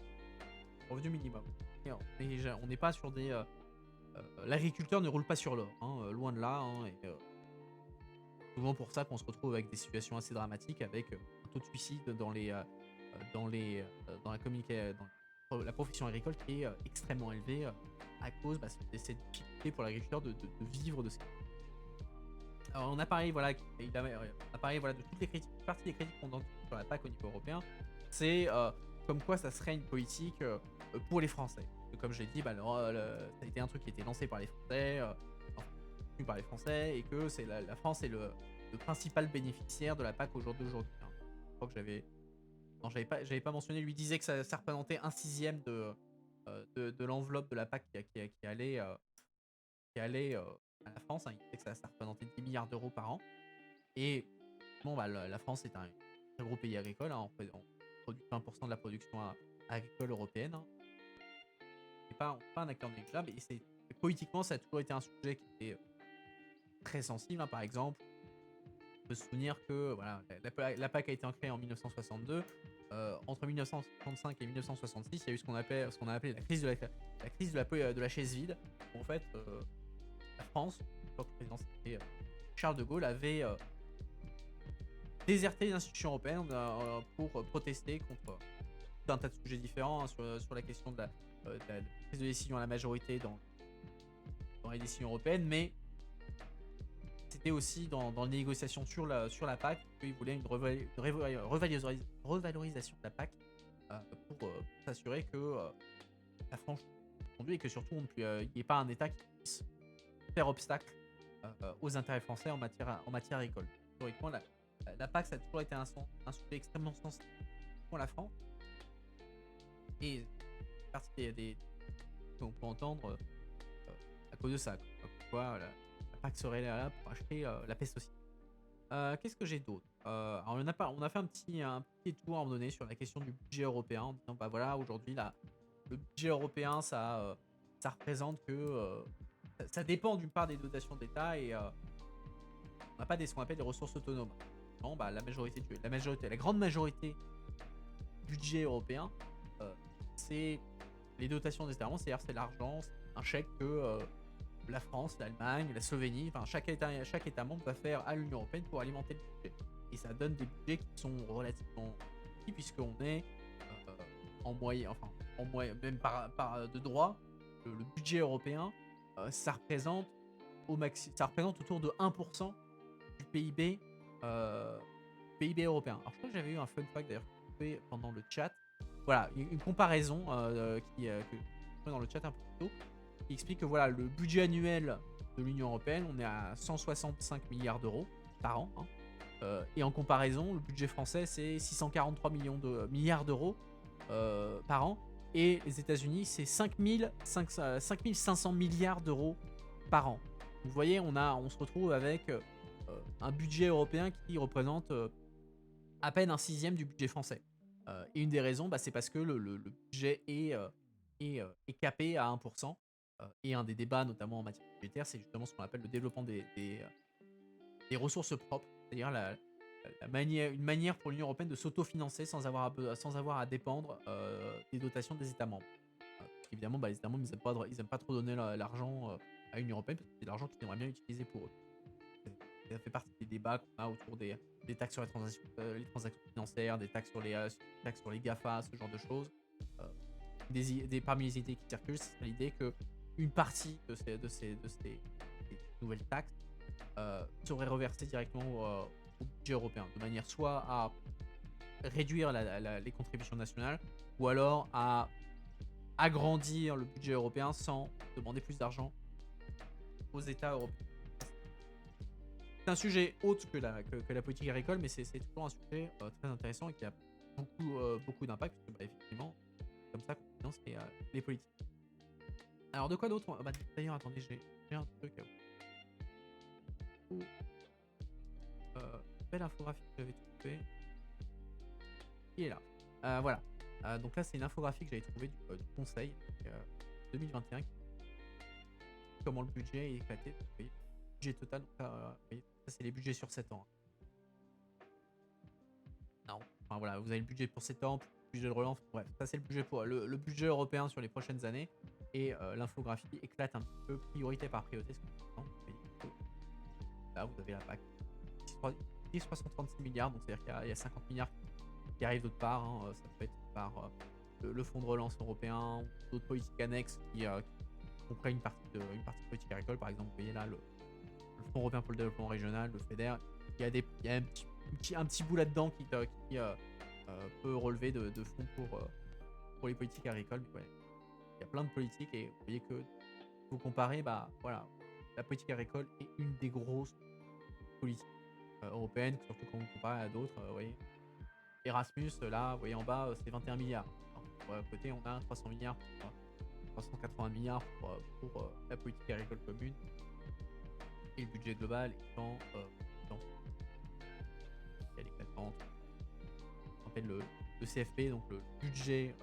revenu minimum. Et on n'est pas sur des... l'agriculteur ne roule pas sur l'or, hein, loin de là. Hein, et souvent pour ça qu'on se retrouve avec des situations assez dramatiques, avec un taux de suicide dans la profession agricole qui est extrêmement élevé à cause de cette difficulté pour l'agriculteur de vivre de ce. Alors on a parlé voilà, de toutes les critiques, une partie des critiques qu'on entend sur la PAC au niveau européen, c'est comme quoi ça serait une politique pour les Français. Comme je l'ai dit, ça a été un truc qui a été lancé par les Français, et que c'est la France est le principal bénéficiaire de la PAC au jour d'aujourd'hui. Hein. Je crois que j'avais pas mentionné, lui disait que ça représentait 1/6 de l'enveloppe de la PAC qui allait à la France. Hein. Il disait que ça représentait 10 milliards d'euros par an. Et bon, la France est un très gros pays agricole. Hein. On produit 20% de la production agricole européenne. Hein. On n'est pas un acteur négligeable. Et politiquement, ça a toujours été un sujet qui était très sensible. Hein. Par exemple, on peut se souvenir que voilà, la PAC a été créée en 1962. Entre 1965 et 1966, il y a eu ce qu'on a appelé la crise de la chaise vide. Où en fait, la France, le président c'était Charles de Gaulle, avait déserté les institutions européennes pour protester contre tout un tas de sujets différents, hein, sur la question de la prise de décision à la majorité dans les décisions européennes, mais c'était aussi dans les négociations sur la PAC qu'ils voulaient revalorisation de la PAC pour s'assurer que la France conduit et que surtout il n'y ait pas un État qui puisse faire obstacle aux intérêts français en matière agricole. Historiquement, la PAC, ça a toujours été un sujet extrêmement sensible pour la France et partie des qu'on peut entendre à cause de ça. Quoi, la PAC serait là pour acheter la paix sociale. Qu'est-ce que j'ai d'autre? Alors on a fait un petit tour à un moment donné sur la question du budget européen en disant bah voilà aujourd'hui le budget européen ça représente que ça dépend d'une part des dotations d'État et on n'a pas ce qu'on appelle des ressources autonomes. Non, bah la grande majorité du budget européen c'est les dotations des États membres, c'est-à-dire c'est l'argent, c'est un chèque que la France, l'Allemagne, la Slovénie, enfin chaque État membre va faire à l'Union européenne pour alimenter le budget. Et ça donne des budgets qui sont relativement petits puisqu'on est en moyenne, enfin en moyenne, même par de droit, le budget européen, ça représente ça représente autour de 1% du PIB européen. Alors je crois que j'avais eu un fun fact d'ailleurs fait pendant le chat. Voilà, une comparaison que dans le chat un peu plus tôt, qui explique que voilà, le budget annuel de l'Union européenne, on est à 165 milliards d'euros par an. Hein. Et en comparaison, le budget français, c'est 643 milliards d'euros par an. Et les États-Unis, c'est 5500 milliards d'euros par an. Vous voyez, on se retrouve avec un budget européen qui représente à peine un sixième du budget français. Et une des raisons, bah, c'est parce que le budget est capé à 1%. Et un des débats, notamment en matière budgétaire, c'est justement ce qu'on appelle le développement des ressources propres, c'est-à-dire une manière pour l'Union européenne de s'autofinancer sans avoir à dépendre des dotations des États membres. Parce qu'évidemment, bah, les États membres, ils n'aiment pas trop donner l'argent à l'Union européenne, parce que c'est de l'argent qu'ils aimeraient bien utiliser pour eux. Ça fait partie des débats qu'on a autour des taxes sur les transactions financières, des taxes sur les GAFA, ce genre de choses. Parmi les idées qui circulent, c'est l'idée que une partie de ces nouvelles taxes serait reversée directement au budget européen, de manière soit à réduire les contributions nationales, ou alors à agrandir le budget européen sans demander plus d'argent aux États européens. C'est un sujet autre que la politique agricole, mais c'est toujours un sujet très intéressant et qui a beaucoup d'impact, parce que bah, effectivement, c'est comme ça qu'on finance les politiques. Alors de quoi d'autre bah, d'ailleurs, attendez, j'ai un truc. Belle infographie que j'avais trouvée. Il est là. Voilà. Donc là, c'est une infographie que j'avais trouvée du Conseil 2021. Comment le budget est éclaté. Vous voyez, le budget total. Donc là, vous voyez, ça, c'est les budgets sur 7 ans. Non. Enfin voilà, vous avez le budget pour 7 ans, le budget de relance. Bref, ça, c'est le budget pour le budget européen sur les prochaines années. Et l'infographie éclate un petit peu priorité par priorité. Là, vous avez la PAC. 336 milliards, donc c'est-à-dire qu'il y a 50 milliards qui arrivent d'autre part. Hein. Ça peut être par le fonds de relance européen, ou d'autres politiques annexes qui comprennent une partie de politique agricole. Par exemple, vous voyez là le Fonds européen pour le développement régional, le FEDER. Il y a un petit bout là-dedans qui peut relever de fonds pour les politiques agricoles. Mais ouais, il y a plein de politiques et vous voyez que vous comparez, bah voilà, la politique agricole est une des grosses politiques européennes, surtout quand vous comparez à d'autres. Vous voyez, Erasmus, là, vous voyez en bas, c'est 21 milliards. Alors, à côté, on a 300 milliards, 380 milliards pour la politique agricole commune. Et le budget global étant il y a les 4 on appelle le CFP, donc le budget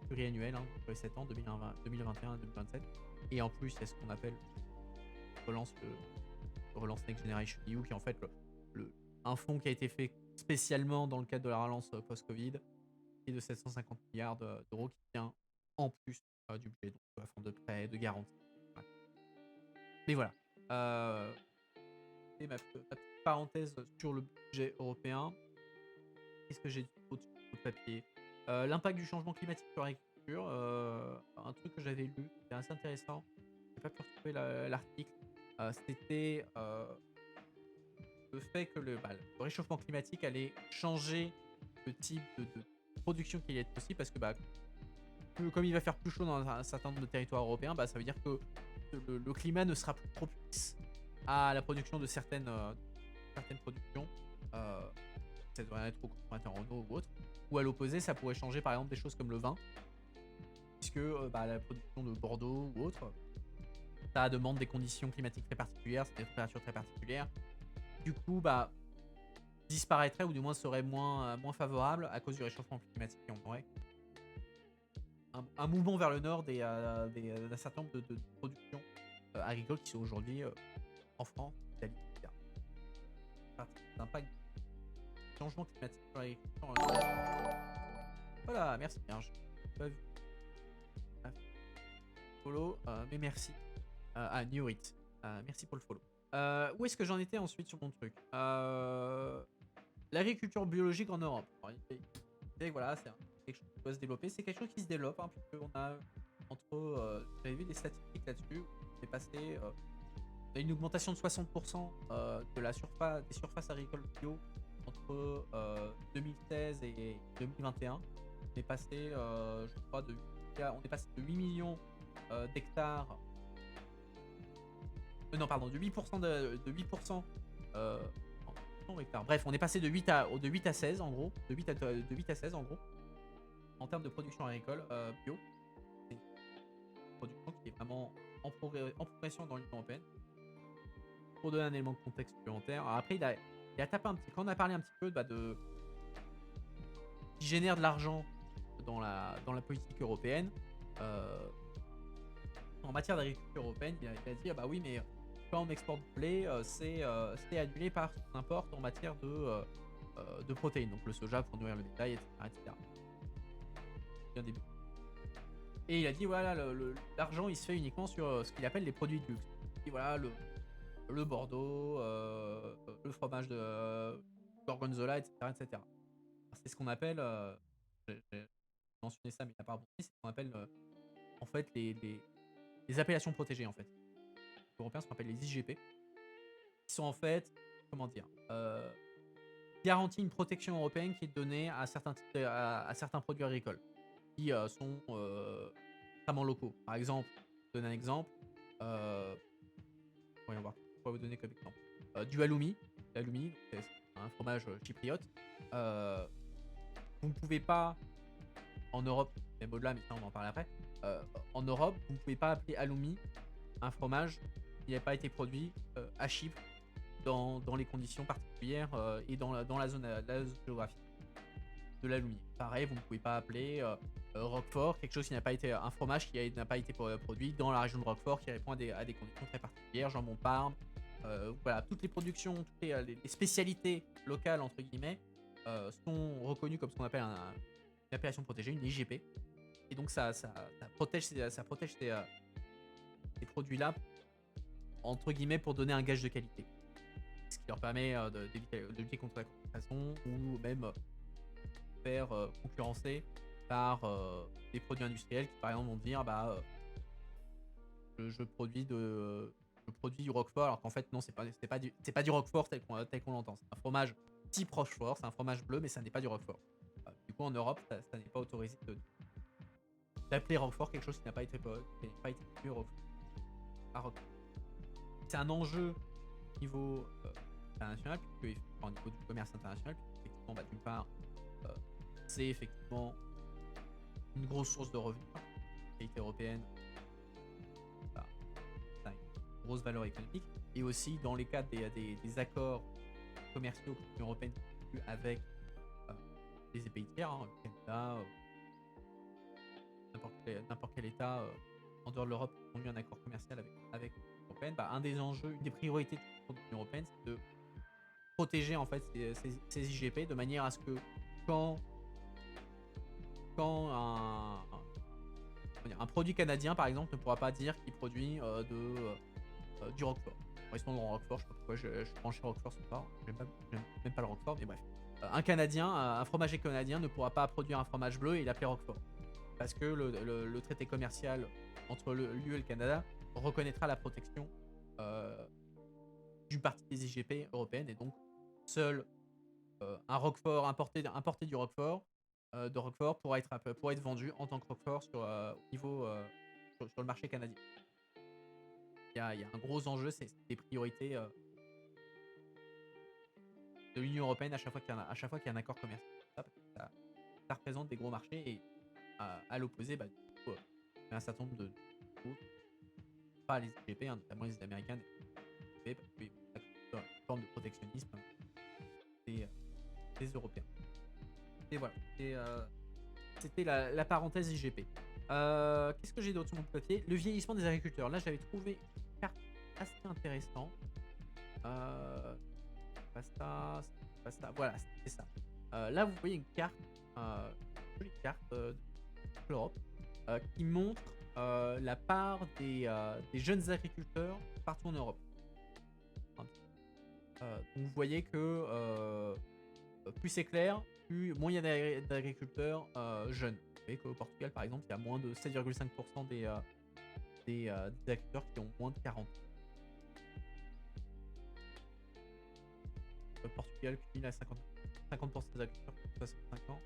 pluriannuel pour les 7 ans, 2021 2027. Et en plus, il y a ce qu'on appelle relance Next Generation EU, qui est en fait un fonds qui a été fait spécialement dans le cadre de la relance post-Covid, qui est de 750 milliards d'euros, qui vient en plus du budget, donc à fond de prêt, de garantie. Ouais. Mais voilà. C'est ma petite parenthèse sur le budget européen. Qu'est-ce que j'ai d'autre sur le papier? L'impact du changement climatique sur l'agriculture, un truc que j'avais lu, c'était assez intéressant. J'ai pas pu retrouver l'article. C'était le fait que le réchauffement climatique allait changer le type de production qui allait être possible parce que comme il va faire plus chaud dans un certain nombre de territoires européens, ça veut dire que le climat ne sera plus propice à la production de certaines productions. Euh, Ça devrait être au consommateur en eau ou autre. Ou à l'opposé, ça pourrait changer par exemple des choses comme le vin, puisque la production de Bordeaux ou autre, ça demande des conditions climatiques très particulières, c'est des températures très particulières. Du coup, disparaîtrait ou du moins serait moins favorable à cause du réchauffement climatique. Et on aurait un mouvement vers le nord d'un certain nombre de productions agricoles qui sont aujourd'hui en France, en Italie, etc. L'impact du changement climatique sur l'agriculture. Voilà, merci bien. Pas vu. Follow, mais merci. New It. Merci pour le follow. Où est-ce que j'en étais ensuite sur mon truc L'agriculture biologique en Europe. Alors, c'est voilà, c'est quelque chose qui doit se développer. C'est quelque chose qui se développe, hein, puisqu'on a j'avais vu des statistiques là-dessus. On est passé, on a une augmentation de 60% des surfaces agricoles bio entre 2016 et 2021. On est passé, je crois, on est passé de 8 millions d'hectares. Non, pardon, de 8% de 8%. Hectares. Bref, on est passé de 8 à 16 en gros. De 8 à 16 en gros. En termes de production agricole bio. C'est une production qui est vraiment en progression dans l'Union européenne. Pour donner un élément de contexte supplémentaire. Alors après, il a tapé un petit. Quand on a parlé un petit peu qui génère de l'argent dans la politique européenne. En matière d'agriculture européenne, il a dit oui, mais quand on exporte du blé, c'est annulé par ce qu'on importe en matière de protéines, donc le soja pour nourrir le bétail, etc. Bien début. Et il a dit voilà, l'argent il se fait uniquement sur ce qu'il appelle les produits de luxe. Il dit voilà, le Bordeaux, le fromage de Gorgonzola, etc. C'est ce qu'on appelle, j'ai mentionné ça mais il n'a pas rebondi, c'est ce qu'on appelle en fait les appellations protégées en fait. Les Européens, ce qu'on appelle les IGP, qui sont en fait, comment dire, garantit une protection européenne qui est donnée à certains produits agricoles qui sont extrêmement locaux. Par exemple, je donne un exemple. Voyons voir. Je pourrais vous donner comme exemple. Du halloumi. L'halloumi, c'est un fromage chypriote. Vous ne pouvez pas, en Europe, même au-delà, mais ça on en parle après, en Europe, vous ne pouvez pas appeler halloumi un fromage qui n'a pas été produit à Chypre dans les conditions particulières et dans la zone géographique de l'halloumi. Pareil, vous ne pouvez pas appeler Roquefort quelque chose qui n'a pas été un fromage qui n'a pas été produit dans la région de Roquefort qui répond à des conditions très particulières, jambon Parme, voilà, toutes les productions, toutes les spécialités locales entre guillemets sont reconnues comme ce qu'on appelle une appellation protégée, une IGP. Et donc ça protège ces produits-là entre guillemets pour donner un gage de qualité, ce qui leur permet de lutter contre la contrefaçon ou même faire concurrencer par des produits industriels qui par exemple vont dire je produis du Roquefort alors qu'en fait non, c'est pas du Roquefort tel qu'on l'entend. C'est un fromage type Roquefort, c'est un fromage bleu mais ça n'est pas du Roquefort. Du coup en Europe ça n'est pas autorisé d'appeler Roquefort quelque chose qui n'a pas été produit à Roquefort. C'est un enjeu au niveau international, puisque au niveau du commerce international, puisque effectivement, d'une part, c'est effectivement une grosse source de revenus. La qualité européenne, ça a une grosse valeur économique. Et aussi, dans les cadres des accords commerciaux que l'Union européenne conclut avec les pays tiers, le Canada, n'importe quel État en dehors de l'Europe qui conclut un accord commercial avec l'Union européenne, un des enjeux, une des priorités de l'Union européenne, c'est de protéger en fait ces IGP de manière à ce que quand un produit canadien par exemple ne pourra pas dire qu'il produit du Roquefort. Correspondant au Roquefort, je sais pas pourquoi je branche Roquefort ce soir, j'aime même pas le Roquefort, mais bref. Un fromager canadien ne pourra pas produire un fromage bleu et l'appeler Roquefort. Parce que le traité commercial entre l'UE et le Canada reconnaîtra la protection d'une partie des IGP européennes et donc seul un Roquefort importé du Roquefort, de Roquefort pour être vendu en tant que Roquefort au niveau, sur le marché canadien. Il y a un gros enjeu, c'est des priorités, de l'Union européenne à chaque fois qu'il y a un accord commercial. Parce que ça représente des gros marchés et à l'opposé, du coup, il y a un certain nombre de d'autres, pas les IGP, hein, notamment les Américains, des IGP, parce qu'ils vont une forme de protectionnisme des, heu, des Européens. Et voilà, c'était la parenthèse IGP. Qu'est-ce que j'ai d'autre sur mon papier? Le vieillissement des agriculteurs. Là, j'avais trouvé une carte assez intéressante. Heu, pas ça, c'est pas ça. Voilà, c'est ça. Là, vous voyez une carte, une jolie carte, de l'Europe, qui montre, la part des jeunes agriculteurs partout en Europe. Donc vous voyez que, plus c'est clair, moins il y a d'agriculteurs jeunes. Vous voyez qu'au Portugal, par exemple, il y a moins de 7,5% des agriculteurs qui ont moins de 40 ans. Le Portugal, puis il a 50% des agriculteurs qui ont 65 ans.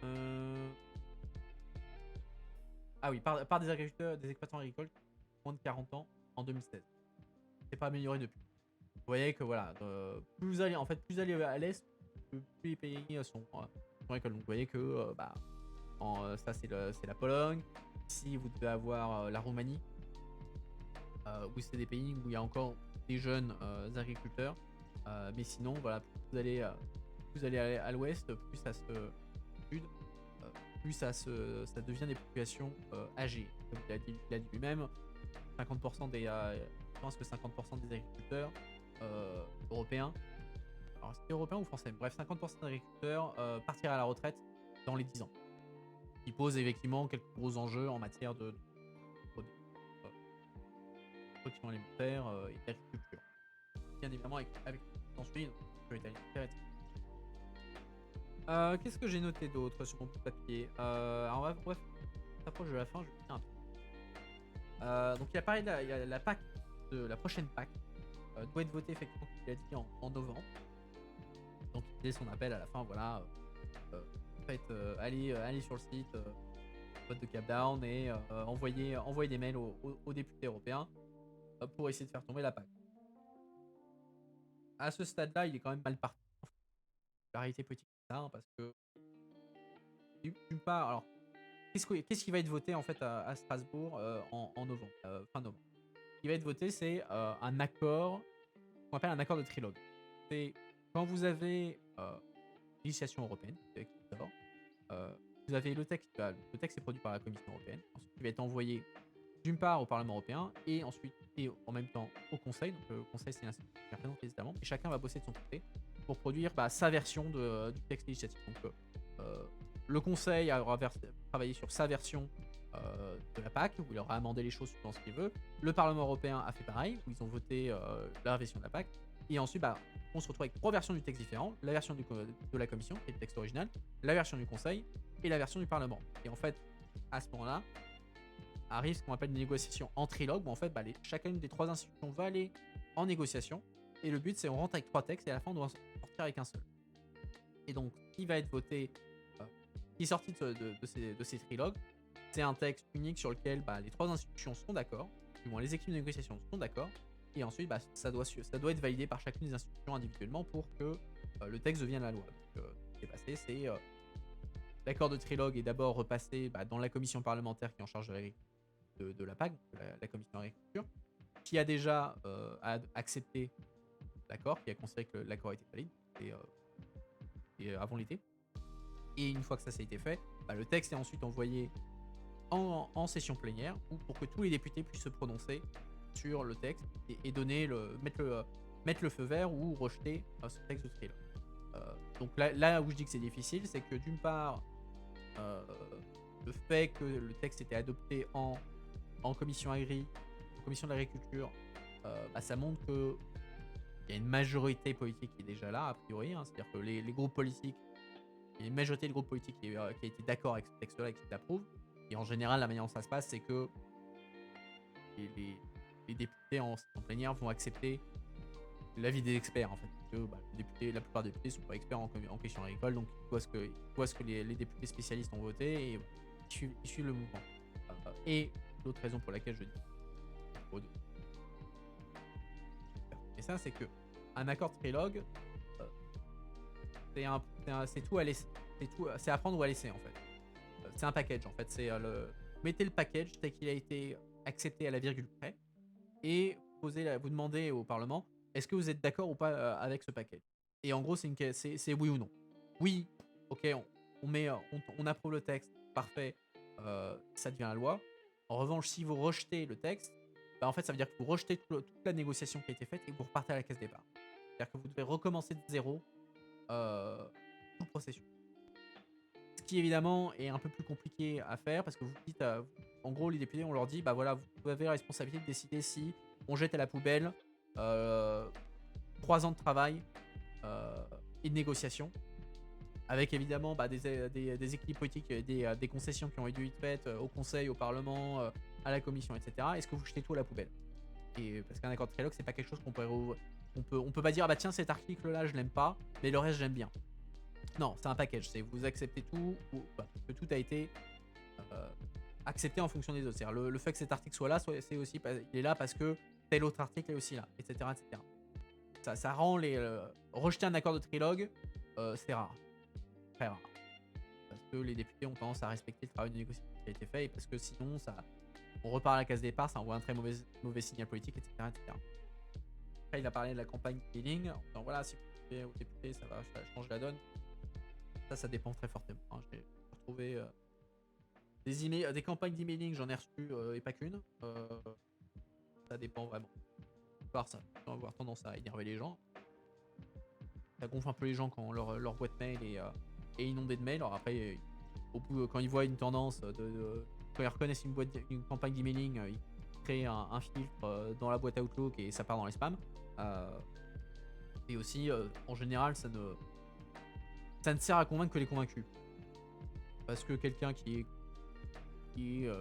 Euh, Ah oui, part des agriculteurs, des exploitants agricoles qui ont moins de 40 ans en 2016. C'est pas amélioré depuis. Vous voyez que voilà, plus vous allez à l'est, plus les pays sont agricoles. Donc vous voyez que ça c'est la Pologne. Ici vous devez avoir la Roumanie, où c'est des pays où il y a encore des jeunes agriculteurs. Mais sinon voilà, plus vous allez à l'ouest, plus ça se sud, plus ça devient des populations âgées. Comme il a dit lui-même, 50% je pense que 50% des agriculteurs européens, alors c'était européen ou français, bref, 50% des agriculteurs partiraient à la retraite dans les 10 ans. Qui pose effectivement quelques gros enjeux en matière de production alimentaire et d'agriculture. Bien évidemment, avec ensuite, sécurité alimentaire, etc. Qu'est-ce que j'ai noté d'autre sur mon petit papier? Alors bref, on s'approche de la fin, je vais finir un peu. Donc il y a pareil, il y a la PAC, la prochaine PAC, doit être votée effectivement, comme il a dit, en novembre. Donc il faisait son appel à la fin, voilà, allez sur le site, vote de Capdown et envoyer des mails aux députés européens pour essayer de faire tomber la PAC. À ce stade-là, il est quand même mal parti. La réalité politique, c'est ça, hein, parce que d'une part, alors qu'est-ce qui va être voté en fait à Strasbourg en novembre, fin novembre? Ce qui va être voté, c'est un accord, qu'on appelle un accord de trilogue. C'est quand vous avez législation européenne qui sort, vous avez le texte, le texte est produit par la Commission européenne, ensuite il va être envoyé d'une part au Parlement européen et ensuite et en même temps au Conseil. Donc le Conseil, c'est l'institution qui représente les États membres et chacun va bosser de son côté pour produire sa version du texte législatif. Donc le Conseil aura travaillé sur sa version de la PAC, où il aura amendé les choses suivant ce qu'il veut. Le Parlement européen a fait pareil, où ils ont voté la version de la PAC. Et ensuite, on se retrouve avec trois versions du texte différentes. La version de la Commission, qui est le texte original, la version du Conseil et la version du Parlement. Et en fait, à ce moment-là, arrive ce qu'on appelle une négociation en trilogue, où en fait, chacune des trois institutions va aller en négociation. Et le but, c'est on rentre avec trois textes et à la fin, on doit sortir avec un seul. Et donc, ce qui va être voté, qui est sorti de ces trilogues, c'est un texte unique sur lequel les trois institutions sont d'accord, du moins les équipes de négociation sont d'accord, et ensuite ça doit être validé par chacune des institutions individuellement pour que le texte devienne la loi. Donc, ce qui est passé, c'est l'accord de trilogue est d'abord repassé dans la commission parlementaire qui est en charge de la PAC, la commission agriculture, qui a déjà accepté l'accord, qui a considéré que l'accord était valide et avant l'été. Et une fois que ça a été fait, le texte est ensuite envoyé en session plénière pour que tous les députés puissent se prononcer sur le texte et mettre le feu vert ou rejeter ce texte de trilogue. Donc là où je dis que c'est difficile, c'est que d'une part, le fait que le texte était adopté en commission en commission de l'agriculture, ça montre que il y a une majorité politique qui est déjà là, a priori, hein, c'est-à-dire que les groupes politiques, il y a une majorité de groupes politiques qui a été d'accord avec ce texte-là et qui l'approuve. Et en général, la manière dont ça se passe, c'est que les députés en plénière vont accepter l'avis des experts, en fait. que la plupart des députés sont pas experts en questions agricoles, donc ils voient ce que les députés spécialistes ont voté et ils suivent le mouvement. Et l'autre raison pour laquelle je dis et ça, c'est que un accord trilogue, euh, c'est tout à laisser, c'est à prendre ou à laisser en fait. C'est un package en fait. Mettez le package tel qu'il a été accepté à la virgule près et vous demandez au Parlement est-ce que vous êtes d'accord ou pas avec ce package. Et en gros, c'est oui ou non. Oui, ok, on approuve le texte, parfait, ça devient la loi. En revanche, si vous rejetez le texte, en fait, ça veut dire que vous rejetez toute la négociation qui a été faite et que vous repartez à la case départ. C'est-à-dire que vous devez recommencer de zéro tout le processus. Ce qui évidemment est un peu plus compliqué à faire parce que vous dites, en gros, les députés, on leur dit, bah voilà, vous avez la responsabilité de décider si on jette à la poubelle 3 ans de travail et de négociation, avec évidemment des équilibres politiques, des concessions qui ont dû être faites au Conseil, au Parlement, à la Commission, etc. Est-ce que vous jetez tout à la poubelle? Et parce qu'un accord de trilogue, c'est pas quelque chose qu'on peut pas dire, ah bah tiens, cet article-là, je l'aime pas, mais le reste, j'aime bien. Non, c'est un package. C'est vous acceptez tout, parce que tout a été accepté en fonction des autres. C'est-à-dire le fait que cet article soit là, c'est aussi il est là parce que tel autre article est aussi là, etc., etc. Ça rend rejeter un accord de trilogue, c'est rare, très rare, parce que les députés ont tendance à respecter le travail de négociation qui a été fait et parce que sinon on repart à la case départ, ça envoie un très mauvais signal politique, etc., etc. Après, il a parlé de la campagne d'emailing. Donc voilà, si vous trouvez aux députés, ça va changer la donne. Ça dépend très fortement. J'ai retrouvé des campagnes d'emailing, j'en ai reçu et pas qu'une. Ça dépend vraiment. Ça va avoir tendance à énerver les gens. Ça gonfle un peu les gens quand leur boîte mail est inondée de mails. Alors après, au bout, quand ils voient une tendance, quand ils reconnaissent une campagne d'emailing, ils créent un filtre dans la boîte Outlook et ça part dans les spams. Et aussi, en général, ça ne sert à convaincre que les convaincus. Parce que quelqu'un qui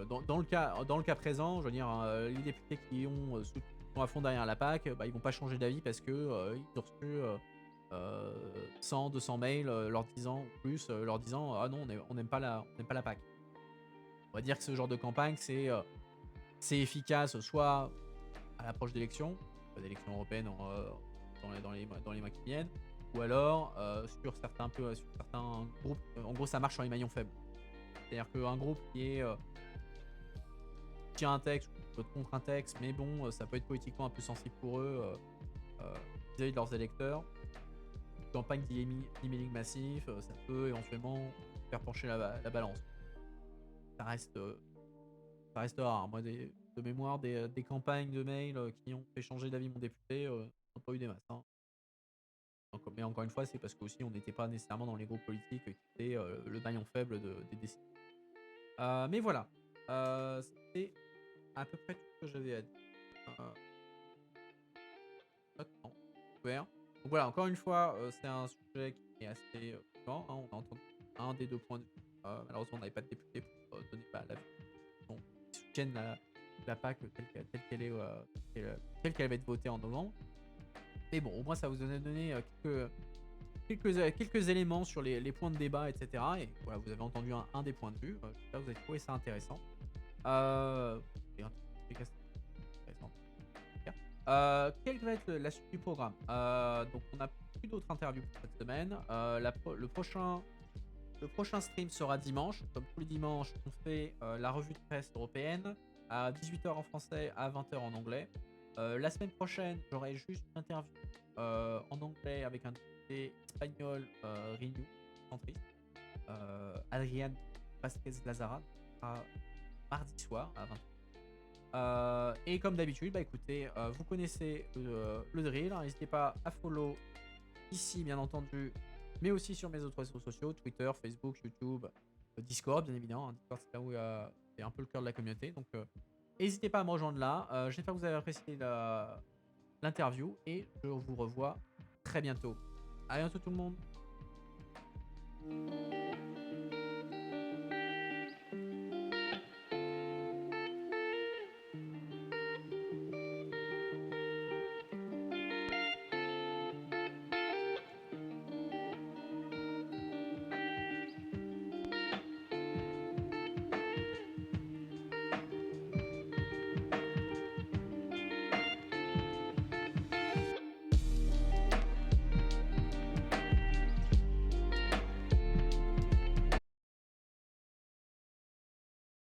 dans le cas présent, je veux dire, les députés qui sont à fond derrière la PAC, ils vont pas changer d'avis parce que ils ont reçu 100, 200 mails leur disant ah non, on n'aime pas la PAC. On va dire que ce genre de campagne, c'est efficace soit à l'approche d'élections européennes dans les mois qui viennent, ou alors sur certains groupes. En gros, ça marche sur les maillons faibles. C'est-à-dire qu'un groupe qui tient un texte ou vote contre un texte, mais bon, ça peut être politiquement un peu sensible pour eux vis-à-vis de leurs électeurs. Une campagne d'emailing massif, ça peut éventuellement faire pencher la balance. Ça reste rare. Moi, de mémoire, des campagnes de mails qui ont fait changer d'avis mon député, n'ont pas eu des masses. Hein. Mais encore une fois, c'est parce qu'aussi on n'était pas nécessairement dans les groupes politiques qui étaient le maillon faible des décisions. Mais voilà, c'était à peu près tout ce que j'avais à dire. Ouvert. Donc voilà, encore une fois, c'est un sujet qui est assez vivant. On a entendu un des deux points de vue. Malheureusement, on n'avait pas de député pour donner l'avis. Donc, ils soutiennent la PAC telle qu'elle va être votée en novembre. Mais bon, au moins, ça vous a donné quelques éléments sur les points de débat, etc. Et voilà, vous avez entendu un des points de vue. J'espère que vous avez trouvé ça intéressant. Et intéressant. Quelle va être la suite du programme? Donc, on n'a plus d'autres interviews pour cette semaine. Le prochain stream sera dimanche. Comme tous les dimanches, on fait la revue de presse européenne à 18h en français, à 20h en anglais. La semaine prochaine, j'aurai juste une interview en anglais avec un député espagnol Renew, centriste, Adrián Vázquez Lazara, mardi soir à 20h. Et comme d'habitude, écoutez, vous connaissez le drill. N'hésitez pas à follow ici, bien entendu, mais aussi sur mes autres réseaux sociaux, Twitter, Facebook, YouTube, Discord, bien évidemment. Discord, c'est là où c'est un peu le cœur de la communauté. Donc, n'hésitez pas à me rejoindre là. J'espère que vous avez apprécié l'interview et je vous revois très bientôt. À bientôt tout le monde.